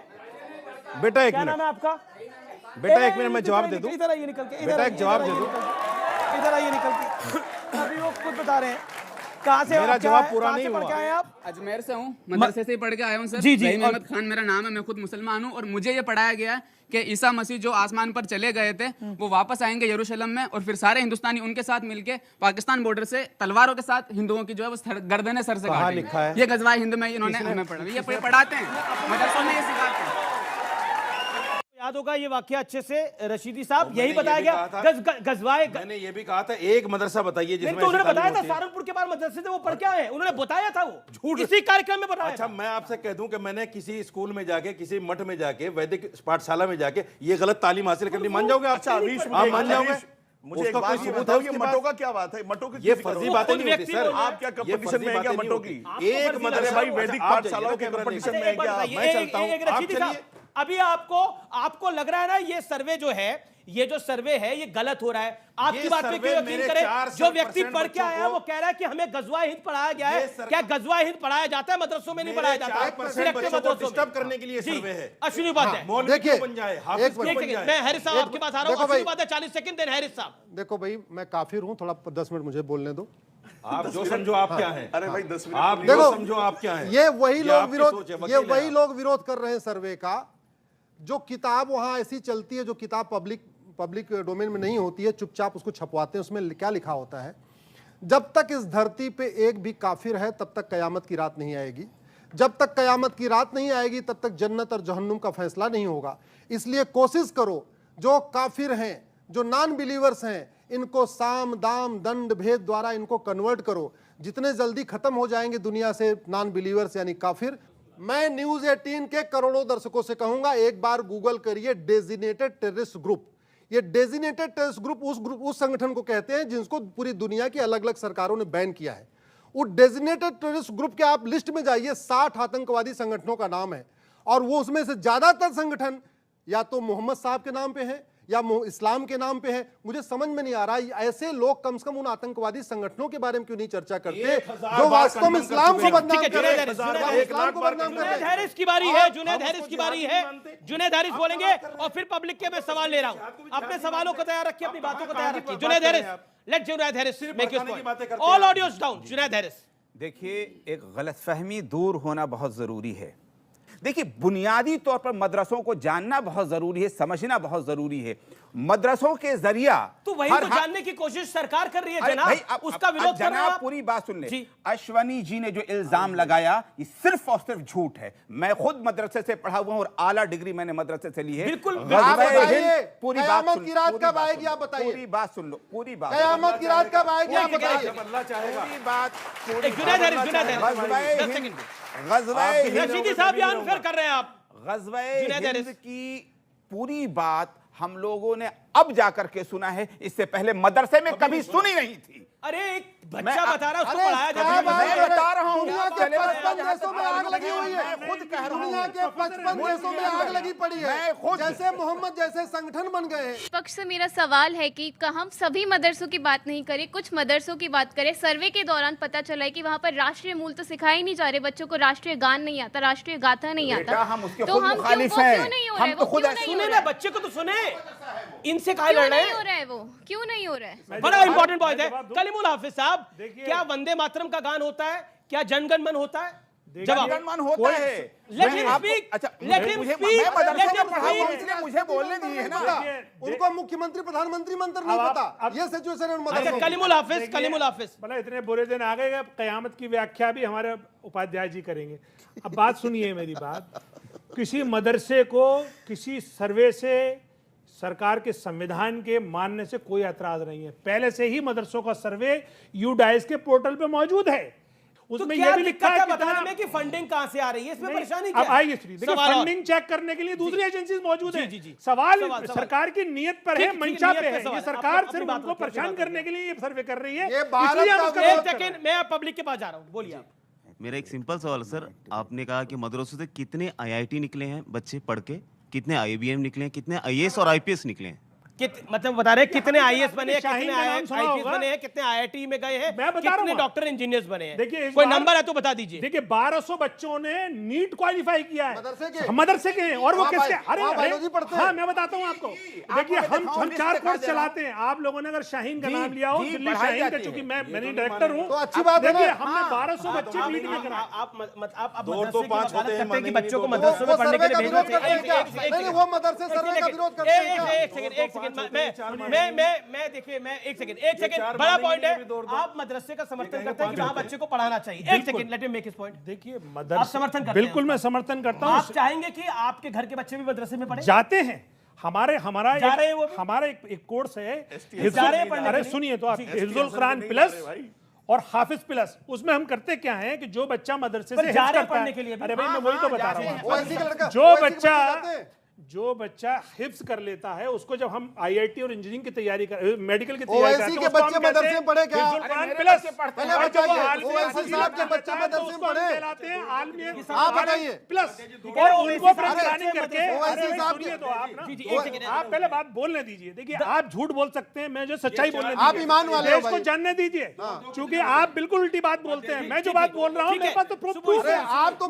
बेटा, एक मिनट आपका बेटा, एक मिनट मैं जवाब दे दूं। इधर आइए निकल के, बेटा एक जवाब दे दूं। इधर आइए निकल के। अभी वो खुद बता रहे हैं कहां से, मेरा जवाब पूरा नहीं हुआ। आप अजमेर से हूँ, मदरसे से ही पढ़ के आया हूँ सर। जी रहीम अहमद खान मेरा नाम है, मैं खुद मुसलमान हूँ। और मुझे ये पढ़ाया गया है कि ईसा मसीह जो आसमान पर चले गए थे वो वापस आएंगे यरूशलेम में, और फिर सारे हिंदुस्तानी उनके साथ मिलके पाकिस्तान बॉर्डर से तलवारों के साथ हिंदुओं की जो है वो गर्दनें सर से काटेंगे। ये गजवाए हिंद में इन्होंने हमें पढ़ा, ये पढ़ाते हैं मदरसों में, ये सिखाते हैं। याद होगा ये वाकया अच्छे से, रशीदी साहब यही बताया गया। गजवाए, मैंने ये भी कहा था एक मदरसा बताइए जिसमें, तो उन्होंने बताया था सहारनपुर के बाद मदरसे से वो पढ़ के आए, उन्होंने बताया था, वो झूठ इसी कार्यक्रम में बताया। अच्छा मैं आपसे कह दूं कि मैंने किसी स्कूल में जाके, किसी मठ में जाके, वैदिक पाठशाला में जाके ये गलत तालीम हासिल करनी, मान जाओगे आप? आप मान जाओगे? मुझे एक बात ये बताओ, ये मटों का क्या बात है? मटों की ये फर्जी बातें नहीं होती सर। आप क्या कंपटीशन में है क्या मटों की? एक मदरसा भाई वैदिक पाठशालाओं के कंपटीशन में है क्या? मैं चलता हूं, आप चलिए। अभी आपको लग रहा है ना ये सर्वे जो है, ये जो सर्वे है ये गलत हो रहा है। आपकी बात पे क्यों यकीन करें? जो व्यक्ति पढ़ के आया है वो कह रहा है कि हमें गजवा हिंद पढ़ाया गया है। क्या गजवा हिंद पढ़ाया जाता है? मदरसों में नहीं पढ़ाया जाता है, डिस्टर्ब करने के लिए सर्वे है। अश्विनी उपाध्याय, देखिए मैं हैरिस साहब आपके पास आ रहा हूं। अश्विनी उपाध्याय 40 सेकंड दें हैरिस साहब। देखो भाई, मैं काफिर हूं, थोड़ा 10 मिनट मुझे बोलने दो। आप जो समझो आप क्या हैं। अरे भाई 10 मिनट आप जो समझो आप क्या हैं। ये वही लोग विरोध कर रहे हैं सर्वे का। जो किताब वहां ऐसी चलती है, जो किताब पब्लिक डोमेन में नहीं होती है, चुपचाप उसको छपवाते हैं। उसमें क्या लिखा होता है? जब तक इस धरती पे एक भी काफिर है तब तक कयामत की रात नहीं आएगी। जब तक कयामत की रात नहीं आएगी तब तक जन्नत और जहन्नुम का फैसला नहीं होगा। इसलिए कोशिश करो, जो काफिर हैं, जो नॉन बिलीवर्स हैं, इनको साम दाम दंड भेद द्वारा इनको कन्वर्ट करो। जितने जल्दी खत्म हो जाएंगे दुनिया से नॉन बिलीवर्स यानी काफिर। मैं न्यूज 18 के करोड़ों दर्शकों से कहूंगा, एक बार गूगल करिए डेजिग्नेटेड टेररिस्ट ग्रुप। ये डेजिग्नेटेड टेररिस्ट ग्रुप उस संगठन को कहते हैं जिसको पूरी दुनिया की अलग अलग सरकारों ने बैन किया है। वो डेजिग्नेटेड टेररिस्ट ग्रुप के आप लिस्ट में जाइए, 60 आतंकवादी संगठनों का नाम है और वो उसमें से ज्यादातर संगठन या तो मोहम्मद साहब के नाम पे है या इस्लाम के नाम पे है। मुझे समझ में नहीं आ रहा ऐसे लोग कम से कम उन आतंकवादी संगठनों के बारे में क्यों नहीं चर्चा करते जो वास्तव में इस्लाम को बदनाम कर रहे हैं। जुनैद हैरिस की बारी है, जुनैद हैरिस की बारी है। जुनैद हैरिस बोलेंगे और फिर पब्लिक के मैं सवाल ले रहा हूं। अपने सवालों को तैयार रखिए, अपनी बातों को तैयार रखिए। Junaid Harris, let Junaid Harris make his point. All audios down. Junaid Harris, देखिए, एक गलतफहमी दूर होना बहुत जरूरी है। देखिए, बुनियादी तौर पर मदरसों को जानना बहुत जरूरी है, समझना बहुत जरूरी है। मदरसों के जरिया तो वही तो जानने की कोशिश सरकार कर रही है जनाब, उसका विरोध कर रहे हैं आप। पूरी बात सुन ले। अश्वनी जी ने जो इल्जाम लगाया ये सिर्फ और सिर्फ झूठ है। मैं खुद मदरसे से पढ़ा हुआ हूं और आला डिग्री मैंने मदरसे से ली है। बिल्कुल। पूरी बात की रात कब आएगी आप बताइए। पूरी बात सुन लो, पूरी बात। क़यामत की रात कब आएगी आप बताइए। पूरी बात। रशीदी साहब ये अनफेयर कर रहे हैं आप। ग़ज़वा-ए हिंद की पूरी बात हम लोगों ने अब जाकर के सुना है, इससे पहले मदरसे में कभी सुनी नहीं थी। अरे एक बच्चा बता रहा है, उसको पढ़ाया जाता है। मैं बता रहा हूं, दुनिया के 55 देशों में आग लगी हुई है। मैं खुद कह रहा हूं, दुनिया के 55 देशों में आग लगी पड़ी है। जैसे मोहम्मद जैसे संगठन बन गए हैं। पक्ष से मेरा सवाल है कि हम सभी मदरसों की बात नहीं करें, कुछ मदरसों की बात करें। सर्वे के दौरान पता चला है कि वहाँ पर राष्ट्रीय मूल तो सिखाए नहीं जा रहे, बच्चों को राष्ट्रीय गान नहीं आता, राष्ट्रीय गाथा नहीं आता। हम उसके तो खुद हम मुखालिफ क्यों हैं। नहीं हो हम तो खुद सुने ना, बच्चे को तो सुने, इनसे कहा लड़ रहे हैं। हो रहा है वो क्यों नहीं हो रहा है? बड़ा इंपॉर्टेंट पॉइंट है। कलीमुल हाफिज साहब, क्या वंदे मातरम का गान होता है? क्या जनगण मन होता है? जवाब मन होता है। Let him speak. अच्छा, लेट हिम स्पीक। मैं मदरसे में पढ़ा हूं इसलिए मुझे बोलने दीजिए ना। उनको मुख्यमंत्री प्रधानमंत्री मंत्र नहीं पता। ये सिचुएशन है मदरसों की। कलीमुल हाफिज, कलीमुल हाफिज, मतलब इतने बुरे दिन आ गए, क़यामत की व्याख्या भी हमारे उपाध्याय जी करेंगे। अब बात सुनिए मेरी बात। किसी मदरसे को किसी सर्वे से सरकार के संविधान के मानने से कोई ऐतराज नहीं है। पहले से ही मदरसों का सर्वे यूडाइस के पोर्टल पे मौजूद है। उसमें यह भी लिखा है बताने में कि फंडिंग कहां से आ रही है, इसमें परेशानी क्या है? अब आइए देखिए, फंडिंग चेक करने के लिए दूसरी एजेंसीज मौजूद है। सवाल सरकार की नीयत पर है, मंशा पे है। ये सरकार सिर्फ उनको परेशान करने के लिए ये सर्वे कर रही है। एक सेकंड, मैं पब्लिक के पास जा रहा हूं, बोलिए आप। मेरा एक सिंपल सवाल सर, आपने कहा कि मदरसों से कितने आईआईटी निकले हैं बच्चे पढ़ के, कितने आईबीएम निकले हैं, कितने आईएएस और आईपीएस निकले हैं? मतलब बता रहे कितने आईएएस बने हैं, कितने आईपीएस बने हैं, कितने आईआईटी में गए हैं, कितने डॉक्टर इंजीनियर्स बने हैं? देखिए, कोई नंबर है तो बता दीजिए। देखिए, 1200 बच्चों ने नीट क्वालिफाई किया है मदरसे के। और वो किसके? अरे हाँ, मैं बताता हूँ आपको। देखिए, हम 4 कोर्स चलाते हैं। आप लोगों ने अगर शाहीन का नाम लिया हो, दिल्ली शाहीन का, चूंकि मैं डायरेक्टर हूँ, तो अच्छी बात है। देखिए, हमने 1200 बच्चे नीट में कराए। आप तो 5 होते हैं कि बच्चों को मदरसों में पढ़ने के लिए भेजना चाहिए। वो मदरसे सर्वे का विरोध करते हैं। एक सेकंड, मैं देखिए, मैं एक सेकंड, बड़ा पॉइंट है। आप मदरसे का समर्थन करते हैं कि वहां बच्चे को पढ़ाना चाहिए। एक second, let me make his point. देखिए, आप समर्थन करते हैं? बिल्कुल मैं समर्थन करता हूं। आप चाहेंगे कि आपके घर के बच्चे भी मदरसे में पढ़े? जाते हैं। हमारा एक कोर्स है, अरे सुनिए तो आप, हिफ्जुल कुरान प्लस और हाफिज प्लस। उसमें हम करते क्या है कि जो बच्चा मदरसे से जा रहे पढ़ने के लिए, अरे भाई मैं वही तो बता रहा हूँ, जो बच्चा हिफ्ज कर लेता है उसको जब हम आईआईटी और इंजीनियरिंग की तैयारी कर, मेडिकल की तैयारी करते हैं, के बच्चे मदरसे में पढ़े क्या? प्लस आप बताइए प्लस, और उनको प्लानिंग करके। आप पहले बात बोलने दीजिए। देखिए, आप झूठ बोल सकते हैं, मैं जो सच्चाई बोलने आप ईमान वाले देश को जानने दीजिए, क्योंकि आप बिल्कुल उल्टी बात बोलते हैं। मैं जो बात बोल रहा हूँ मेरे पास तो प्रूफ है। आप तो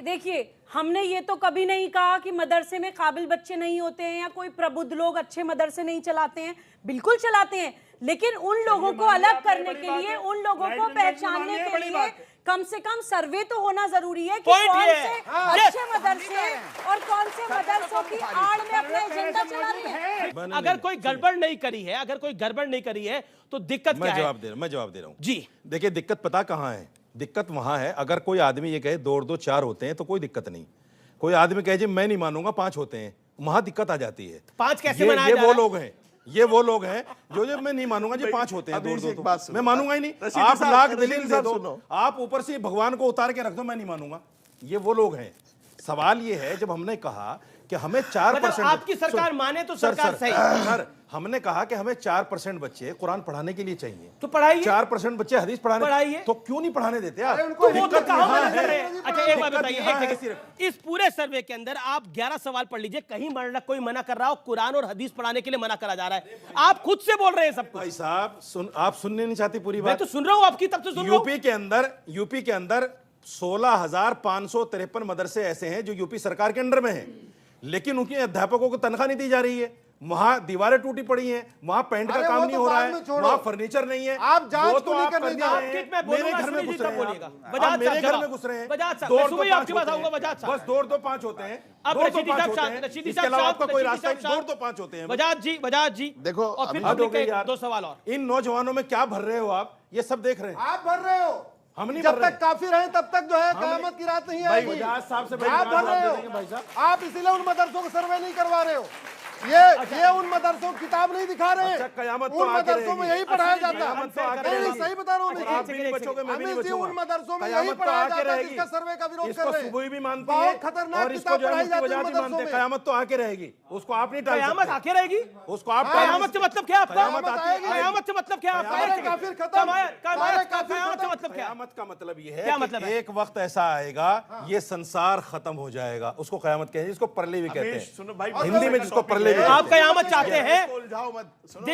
देखिए, हमने ये तो कभी नहीं कहा कि मदरसे में काबिल बच्चे नहीं होते हैं या कोई प्रबुद्ध लोग अच्छे मदरसे नहीं चलाते हैं। बिल्कुल चलाते हैं, लेकिन उन लोगों को अलग करने के लिए, उन लोगों को पहचानने के लिए कम से कम सर्वे तो होना जरूरी है कि कौन से अच्छे मदरसे और कौन से मदरसों की आड़ में अपना एजेंडा चला रहे हैं। अगर कोई गड़बड़ नहीं करी है, अगर कोई गड़बड़ नहीं करी है तो दिक्कत क्या है? मैं जवाब दे रहा हूँ जी। देखिए, दिक्कत पता कहाँ है? दिक्कत वहां है, अगर कोई आदमी ये कहे 2 और 2 4 होते हैं तो कोई दिक्कत नहीं। कोई आदमी कहे जी मैं नहीं मानूंगा 5 होते हैं, वहां दिक्कत आ जाती है। 5 कैसे ये बनाया ये जा वो रहा है? लोग हैं, ये वो लोग हैं जो मैं नहीं मानूंगा जी 5 होते हैं, अभी दो एक दो बात तो सुनो। मैं मानूंगा ही नहीं। रशीदी आप साहब, लाख रशीदी दलील दे साहब दो, सुनो। आप ऊपर से भगवान को उतार के रख दो, मैं नहीं मानूंगा। ये वो लोग हैं। सवाल ये है, जब हमने कहा कि हमें 4% आपकी सरकार माने तो सरकार सही। सर हमने कहा कि हमें 4% बच्चे कुरान पढ़ाने के लिए चाहिए, तो पढ़ाइए। 4% बच्चे हदीस पढ़ाने, पढ़ाइए। तो क्यों नहीं पढ़ाने देते आप? तो वो तो दिक्कत कहाँ यहाँ मना कर है। रहे हैं? अच्छा एक बात दिक्कत बताइए, यहाँ एक है सेकंड। इस पूरे सर्वे के अंदर आप 11 सवाल पढ़ लीजिए, कहीं कोई मना कर रहा हो कुरान और हदीस पढ़ाने के लिए मना करा जा रहा है। आप खुद से बोल रहे हैं सब कुछ। भाई साहब आप सुनने नहीं चाहती पूरी मैं बात? तो सुन रहा हूं आपकी, तब से सुन रहा हूं। यूपी के अंदर 16,553 मदरसे ऐसे हैं जो यूपी सरकार के अंडर में हैं, लेकिन उनके अध्यापकों को तनख्वाह नहीं दी जा रही है। वहां दीवारें टूटी पड़ी हैं, वहां पेंट का काम नहीं हो रहा है, वहां फर्नीचर नहीं है। आप जांच वो क्यों नहीं करने जा रहे हैं? मेरे घर में घुस रहे हैं, बजाज मेरे साहब घर में घुस रहे हैं। बजाज साहब, दो मैं और सुबह दो आपके पास पाँच आऊंगा, होते हैं। बजाज साहब। बस 2 और 2 5 होते हैं। अब 2 और 2 रशीदी 5 साहब, होते हैं। रशीदी इसके साहब, अलावा आपका कोई रशीदी रास्ता नहीं। साहब, 2 और 2 5 होते हैं। बजाज जी देखो, और फिर हद हो गई पब्लिक यार। 2 सवाल और। इन नौजवानों में क्या भर रहे हो आप? ये सब देख रहे हैं। आप भर रहे हो। हम नहीं जब भर रहे। तक काफिर हैं तब तक जो है कयामत की रात नहीं आएगी। बजाज साहब से आप भर रहे हो। आप इसीलिए उन मदरसों को सर्वे नहीं करवा रहे हो। ये उन मदरसों की किताब नहीं दिखा रहे। अच्छा, कयामत तो उन आके मदरसों में रहेगी। यही पढ़ाया जाता कयामत तो आके है। नहीं, रहेगी। सही बता रहा हूँ आप भी नहीं बचोगे, मैं भी नहीं अमित जी, बचूंगा। उन मदरसों में यही कयामत तो पढ़ाया आके जाता है रहेगी। जिसका सर्वे का विरोध इसको कर रहे हैं। सुबह भी मानती है बहुत खतरनाक और इसको किताब जो है पढ़ाई मुफ्ती जाती है वजाहत भी मदरसों मानते हैं। में। कयामत तो आके रहेगी, उसको आप नहीं टाल सकते। कयामत आके रहेगी, उसको आप टाल नहीं कयामत से सकते। मतलब क्या आपका? कयामत आती है। कयामत से मतलब क्या आपका? सारे काफिर खत्म। कयामत का मतलब क्या? कयामत का मतलब ये है क्या कि मतलब है? एक वक्त ऐसा आएगा ये संसार खत्म हो जाएगा, उसको कयामत कहते हैं, जिसको परले भी कहते हैं हिंदी में, जिसको परले भी कहते हैं। आप कयामत चाहते हैं? जाओ मत सुनो।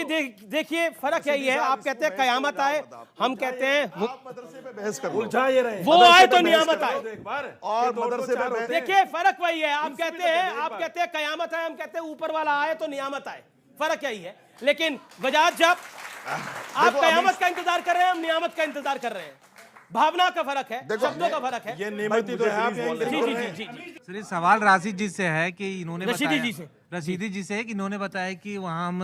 देखिए फर्क यही है, आप कहते हैं कयामत आए, हम कहते हैं आप मदरसे पे बहस कर लो। उलझा ये रहे वो आए तो नियामत आए। एक बार और मदरसे पे बहस- देखिए फर्क वही है, आप कहते हैं कयामत आए, हम कहते हैं ऊपर वाला आए तो नियामत आए। फर्क यही है। लेकिन बजाज जब आप कयामत का इंतजार कर रहे हैं, हम नियामत का इंतजार कर रहे हैं। भावना का फर्क है, शब्दों का फर्क है। ये नेमती तो है आप जी जी जी जी जी। सर सवाल राशिद जी से है कि इन्होंने रशीदी जी से। रशीदी जी से है कि इन्होंने बताया कि वहाँ हम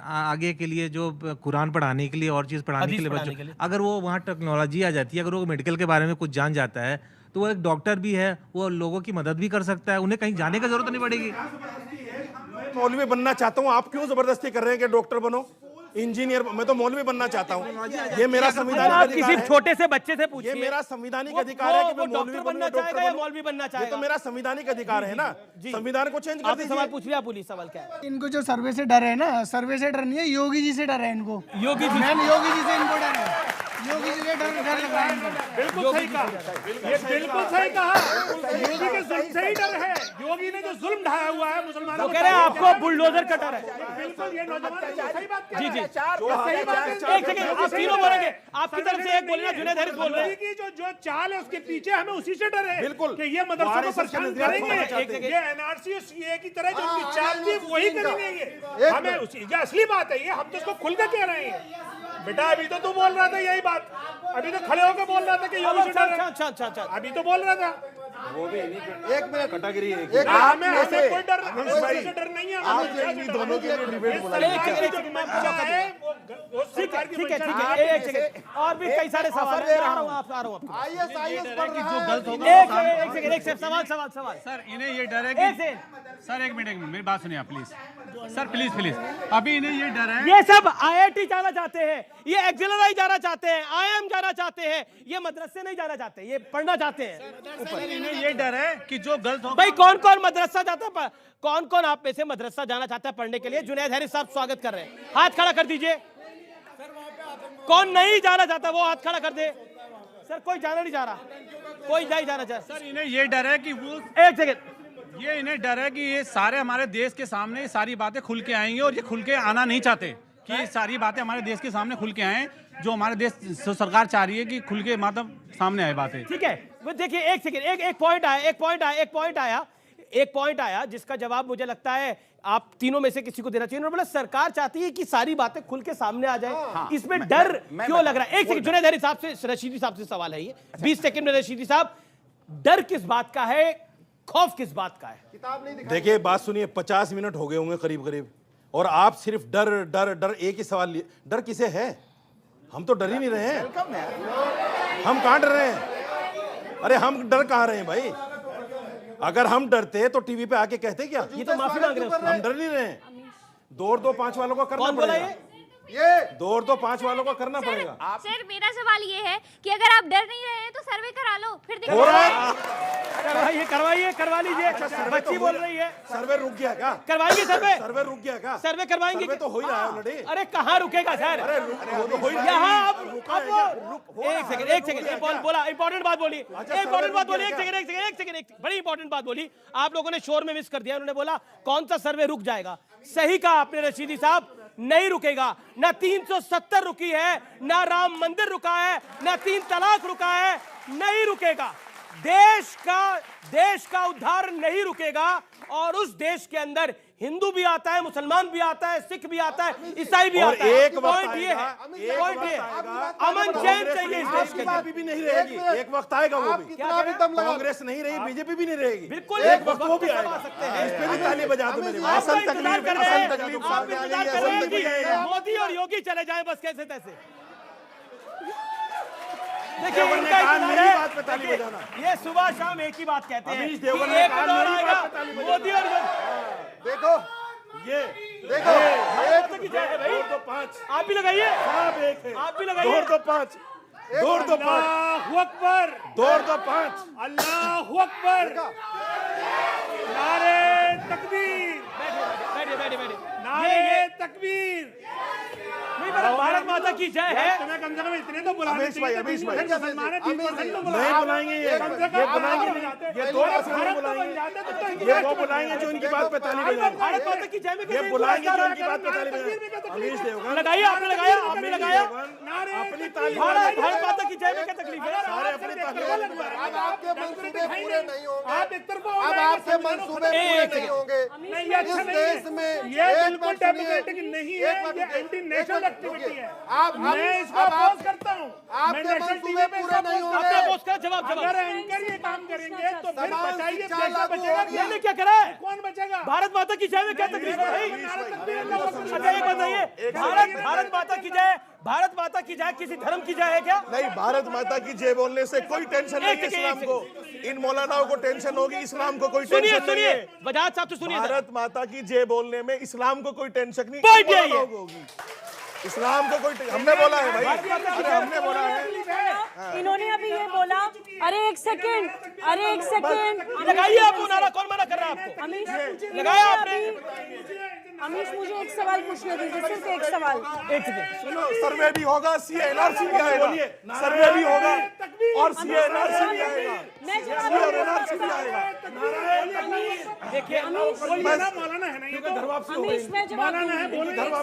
आगे के लिए जो कुरान पढ़ाने के लिए और चीज़ पढ़ाने हदीस के लिए पढ़ाने बच्चों, के लिए। अगर वो वहाँ टेक्नोलॉजी आ जाती है, अगर वो मेडिकल के बारे में कुछ जान जाता है तो वो एक डॉक्टर भी है, वो लोगों की मदद भी कर सकता है, उन्हें कहीं जाने की जरूरत नहीं पड़ेगी। मैं मौलवी बनना चाहता हूँ, आप क्यों जबरदस्ती कर रहे हैं कि डॉक्टर बनो, इंजीनियर? मैं तो मौलवी बनना चाहता हूँ, ये मेरा संवैधानिक आप अधिकार किसी है। छोटे से बच्चे से पूछिए, ये मेरा संवैधानिक अधिकार है कि मैं मौलवी डॉक्टर बनना बनूं, चाहेगा या मौलवी बनना ये चाहेगा? तो मेरा संवैधानिक अधिकार है ना। संविधान को चेंज कर आपने सवाल दीजिए। पूछ लिया, पुलिस सवाल क्या है? इनको जो सर्वे से डर है ना, सर्वे से डर नहीं है, योगी जी से डर है इनको। योगी जी मैम योगी जी से इनको डर है। योगी जी से डर लग रहा है इनको। बिल्कुल सही कहा, ये बिल्कुल सही कहा। योगी के जुल्म से ही डर है। योगी ने जो जुल्म ढाया हुआ है मुसलमानों वो कह रहे हैं आपको बुलडोजर का डर है। बिल्कुल, ये नौजवान सही बात कह जी रहे जी हैं। सही बात है। एक सेकंड, आप तीनों बोलेंगे, आपकी तरफ से एक बोलना, जुनैद हैरिस बोल रहे हैं। की जो चाल है उसके पीछे हमें उसी से डर है बिल्कुल। कि ये मदरसों को परेशान करेंगे। एक ये एनआरसी और सीए की तरह जो उनकी चाल थी वही करेंगे ये। हमें उसी, ये असली बात है, ये हम तो इसको खुल के कह रहे हैं। बेटा अभी तो तू बोल रहा था यही बात, अभी तो खड़े होकर बोल रहा था कि योगी से डर है। अभी तो बोल रहा था। वो भी एक मिनट कैटेगरी है। हमें कोई डर, हमें से डर नहीं है। हमें दोनों के लिए डिबेट बोला। ठीक है ठीक है ठीक है, एक सेकंड, और भी कई सारे सवाल हैं, आ रहा हूं आपको। आईएएस पढ़ रहा है। एक सेकंड, एक सेकंड, सवाल। सर इन्हें ये डर है एक सेकंड, सर एक मिनट मेरी बात सुनिए प्लीज सर, प्लीज अभी इन्हें ये डर है। ये सब आईआईटी जाना चाहते हैं, ये एक्सिलराई जाना चाहते हैं, आईएम जाना चाहते हैं, ये मदरसे नहीं जाना चाहते, ये पढ़ना चाहते हैं। सर इन्हें ये डर है कि जो गलत हो। भाई कौन कौन मदरसा जाता है? कौन कौन आप में से मदरसा जाना चाहता है पढ़ने के लिए? जुनैद हैरिस साहब स्वागत कर रहे हैं, हाथ खड़ा कर दीजिए। कौन नहीं जाना चाहता वो हाथ खड़ा कर दे। सर कोई जाना नहीं चाह रहा, कोई नहीं जाना चाहता। सर इन्हें ये डर है कि वो, एक सेकंड, ये इन्हें डर है कि ये सारे हमारे देश के सामने ये सारी बातें खुल के आएंगी और ये खुल के आना नहीं चाहते कि ये सारी बातें हमारे देश के सामने खुल के आए, जो हमारे देश सरकार चाह रही है कि खुल के मतलब सामने आए बातें। ठीक है, वो देखिए एक सेकंड, एक पॉइंट आया जिसका जवाब मुझे लगता है आप तीनों में से किसी को देना चाहिए। उन्होंने बोला सरकार चाहती है कि सारी बातें खुल के सामने आ जाए, इसमें डर क्यों लग रहा है? एक सेकंड, जुनैद हैरिस साहब से, रशीदी साहब से सवाल है ये, 20 सेकंड में। रशीदी साहब, डर किस बात का है, खौफ किस बात का है? देखिए बात सुनिए, 50 मिनट हो गए होंगे करीब करीब, और आप सिर्फ डर डर डर एक ही सवाल लिए। डर किसे है? हम तो डर ही नहीं रहे हैं। हम कहां डर रहे हैं? अरे हम डर कहां रहे हैं भाई? अगर हम डरते तो टीवी पे आके कहते क्या? ये तो माफी मांग रहे हैं। हम डर नहीं रहे हैं। 2 और 2 5 वालों को करना कौन बोला पड़ेगा। ये 2 और 2 5 वालों को करना पड़ेगा। सर मेरा सवाल ये है कि अगर आप डर नहीं रहे हैं तो सर्वे करा लो, फिर हो रहा है। करवाइए करवाइए करवा लीजिए। बच्ची बोल रही है सर्वे रुक गया क्या? करवाएंगे सर्वे? सर्वे रुक गया क्या? सर्वे करवाएंगे। सर्वे तो हो ही रहा है ऑलरेडी। अरे कहाँ रुकेगा सर? अरे हो ही रहा है। यहाँ अब एक सेकंड बोला इंपॉर्टेंट बात बोली। इंपॉर्टेंट बात बोली। एक सेकंड बड़ी इंपॉर्टेंट बात बोली। आप लोगों ने शोर में मिस कर दिया। उन्होंने बोला कौन सा सर्वे रुक जाएगा। सही कहा आपने रशीदी साहब, नहीं रुकेगा। ना 370 रुकी है, ना राम मंदिर रुका है, ना 3 तलाक रुका है, नहीं रुकेगा। देश का उद्धार नहीं रुकेगा। और उस देश के अंदर हिंदू भी आता है, मुसलमान भी आता है, सिख भी आता है, ईसाई भी आता है। पॉइंट ये है, अमन चैन चाहिए इस देश के अंदर। भी नहीं रहेगी, एक वक्त आएगा वो भी। कांग्रेस नहीं रही, बीजेपी भी नहीं रहेगी। बिल्कुल एक वक्त वो भी आएगा। इस पे भी ताली बजा दो मेरे। मोदी और योगी चले जाए बस कैसे तैसे। देखिए बात पे ताली बजाना। ये सुबह शाम एक ही बात कहते हैं। एक दौर आएगा मोदी और देखो ये देखो 2 2 5 आप भी लगाइए। सब एक है। आप भी लगाइए। 2 2 5 2 2 5 अल्लाहु अकबर। 2 2 5 अल्लाहु अकबर। नारे तकबीर। बैठे नारे तकबीर। नहीं मतलब भारत माता की जय है। तुम्हें कम से कम इतने तो बुलाने अमीश भाई नहीं बुलाएंगे। ये बुलाएंगे। ये 2% बुलाएंगे। ये वो बुलाएंगे जो इनकी बात पे ताली बजाएंगे। भारत माता की जय में ये बुलाएंगे जो इनकी बात पे ताली बजाएंगे। अमीश देवगन लगाइए। आपने लगाया, आपने लगाया। अपनी ताली। भारत माता की जय में क्या तकलीफ है? सारे अपनी ताली। अब आपके मंसूबे पूरे नहीं होंगे। आप एक तरफा अब आपके मंसूबे पूरे नहीं होंगे। इस देश में ये बिल्कुल डेमोक्रेटिक नहीं है, ये एंटी नेशनल एक्टिविटी है। मैं इसको अपोज करता हूँ। आपके मंसूबे पूरे नहीं होंगे। अगर एंकर ये काम करेंगे तो फिर बचाइए, देश बचेगा। मैंने क्या करा है? कौन बचेगा? भारत माता की जय में क्या तकलीफ है भाई? अच्छा ये बताइए, भारत माता की जय, भारत माता की जय किसी धर्म की जय है क्या? नहीं, भारत माता की जय बोलने से कोई टेंशन नहीं है इस्लाम को। इन मौलानाओं को टेंशन होगी, इस्लाम को कोई टेंशन नहीं है। बजाज साहब तो सुनिए, भारत माता की जय बोलने में इस्लाम को कोई टेंशन नहीं होगी। इस्लाम को कोई हमने बोला है भाई, अरे हमने बोला है। इन्होंने अभी ये बोला। अरे एक सेकंड लगाइए आप नारा। कौन मना कर रहा है आपको? अमीश लगाया आपने। अमीश मुझे एक सवाल पूछने दीजिए, सिर्फ एक सवाल। एक सेकंड सुनो, सर्वे भी होगा, सीएनआरसी भी आएगा। सर्वे भी होगा और सीएनआरसी भी आएगा। सीएनआरसी भी आएगा। देखिए मौलाना है ना, ये तो मौलाना है,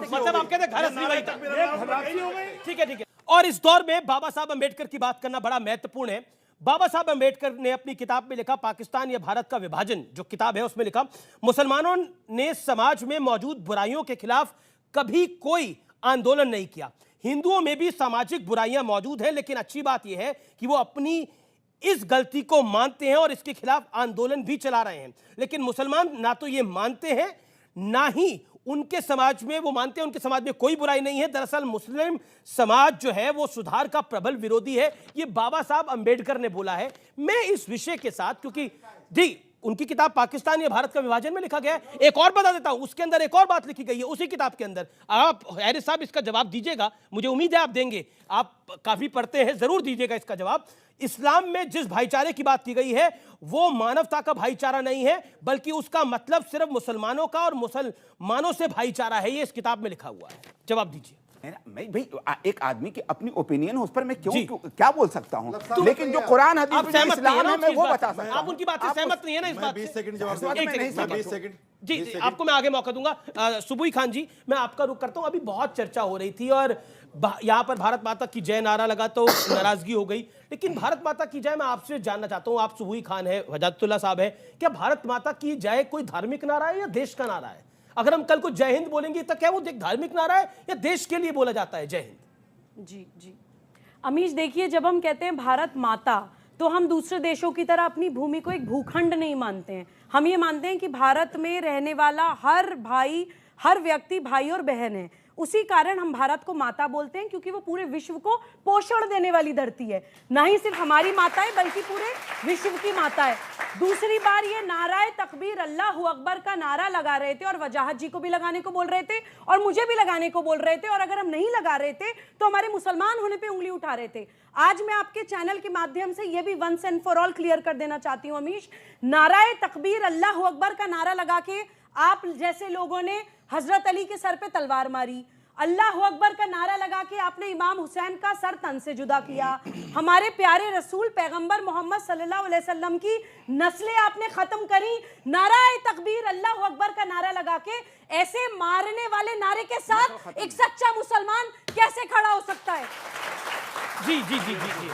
मतलब आप कहते घर असली वही था। ठीक है। और इस दौर में बाबा साहब अंबेडकर की बात करना बड़ा महत्वपूर्ण है। बाबा साहब अंबेडकर ने अपनी किताब में लिखा, पाकिस्तान या भारत का विभाजन जो किताब है उसमें लिखा, मुसलमानों ने समाज में मौजूद बुराइयों के खिलाफ कभी कोई आंदोलन नहीं किया। हिंदुओं में भी सामाजिक बुराइयां मौजूद हैं, लेकिन अच्छी बात यह है कि वो अपनी इस गलती को मानते हैं और इसके खिलाफ आंदोलन भी चला रहे हैं। लेकिन मुसलमान ना तो ये मानते हैं, ना ही उनके समाज में वो मानते हैं उनके समाज में कोई बुराई नहीं है। दरअसल मुस्लिम समाज जो है वो सुधार का प्रबल विरोधी है। ये बाबा साहब अंबेडकर ने बोला है। मैं इस विषय के साथ, क्योंकि जी उनकी किताब पाकिस्तान या भारत का विभाजन में लिखा गया है, एक और बता देता हूं, उसके अंदर एक और बात लिखी गई है उसी किताब के अंदर। आप हैरिस साहब इसका जवाब दीजिएगा, मुझे उम्मीद है आप देंगे, आप काफी पढ़ते हैं, जरूर दीजिएगा इसका जवाब। इस्लाम में जिस भाईचारे की बात की गई है वो मानवता का भाईचारा नहीं है, बल्कि उसका मतलब सिर्फ मुसलमानों का और मुसलमानों से भाईचारा है। ये इस किताब में लिखा हुआ है। जवाब दीजिए। मैं भाई एक आदमी की अपनी ओपिनियन है, उस पर मैं क्या बोल सकता हूँ, लेकिन जो कुरान हदीस में इस्लाम है मैं वो बता सकता हूँ। आप उनकी बात से सहमत नहीं है ना इस बात से? 20 सेकंड जवाब। 20 सेकंड जी, आपको मैं आगे मौका दूंगा। सुबुई खान जी, मैं आपका रुख करता हूं। अभी बहुत चर्चा हो रही थी और यहाँ पर भारत माता की जय नारा लगा तो नाराजगी हो गई, लेकिन भारत माता की जय मैं आपसे जानना चाहता हूं, आप सुबुई खान है, हजातुल्लाह साहब है, क्या भारत माता की जय कोई धार्मिक नारा है या देश का नारा है? अगर हम कल को जय हिंद बोलेंगे तो क्या वो धार्मिक नारा है या देश के लिए बोला जाता है जय हिंद? जी अमीश, देखिए जब हम कहते हैं भारत माता तो हम दूसरे देशों की तरह अपनी भूमि को एक भूखंड नहीं मानते हैं। हम ये मानते हैं कि भारत में रहने वाला हर भाई, हर व्यक्ति भाई और बहन है। उसी कारण हम भारत को माता बोलते हैं, क्योंकि वो पूरे विश्व को पोषण देने वाली धरती है। ना ही सिर्फ हमारी माता है बल्कि पूरे विश्व की माता है। दूसरी बार ये नाराए तकबीर अल्लाह अकबर का नारा लगा रहे थे और वजाहत जी को भी लगाने को बोल रहे थे और मुझे भी लगाने को बोल रहे थे, और अगर हम नहीं लगा रहे थे तो हमारे मुसलमान होने पे उंगली उठा रहे थे। आज मैं आपके चैनल के माध्यम से ये भी once and for all clear कर देना चाहती हूँ अमीश, नाराए तकबीर अल्लाह अकबर का नारा लगा के आप जैसे लोगों ने हजरत अली के सर पे तलवार मारी, अल्लाह अकबर का नारा लगा के आपने इमाम हुसैन का सर तन से जुदा किया, हमारे प्यारे रसूल पैगंबर मोहम्मद सल्लल्लाहु अलैहि वसल्लम की नस्लें आपने खत्म करी। नाराए तकबीर अल्लाह अकबर का नारा लगा के ऐसे मारने वाले नारे के साथ एक सच्चा मुसलमान कैसे खड़ा हो सकता है? जी जी जी जी जी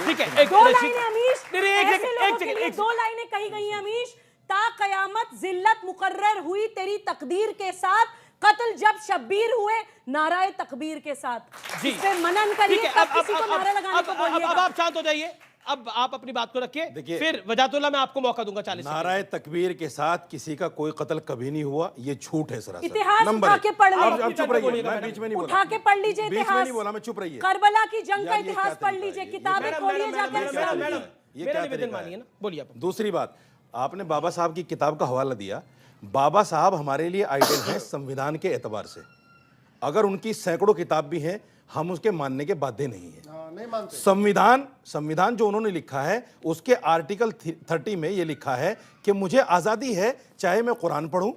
ठीक है। दो लाइनें अमीश, ऐसे लोगों के लिए दो लाइनें कही गई हैं अमीश। ता कयामत जिल्लत मुकर्रर हुई तेरी तकदीर के साथ, कत्ल जब शब्बीर हुए नाराए तकबीर के साथ। इस पे मनन करिए, अब किसी को नारा लगाने को बोलिएगा। अब आप शांत हो जाइए, अब आप अपनी बात को रखिए, फिर वजातुल्लाह मैं आपको मौका दूंगा 40 सेकंड। नाराए तकबीर के साथ किसी का कोई कत्ल कभी नहीं हुआ, ये झूठ है सरासर। इतिहास उठा के पढ़ लो, आप चुप रहिए, मैं बीच में नहीं बोला, उठा के पढ़ लीजिए बीच में इतिहास। नहीं बोला, मैं चुप रहिए। करबला की जंग का इतिहास पढ़ लीजिए, किताबें खोलिए जाकर। ये क्या तरीका है? बोलिए आप। दूसरी बात, आपने बाबा साहब की किताब का हवाला दिया। बाबा साहब हमारे लिए आइडल हैं संविधान के एतबार से। अगर उनकी सैकड़ों किताब भी हैं, हम उसके मानने के बाध्य नहीं है। नहीं मानते। संविधान जो उन्होंने लिखा है उसके आर्टिकल 30 में ये लिखा है कि मुझे आज़ादी है, चाहे मैं कुरान पढ़ूं,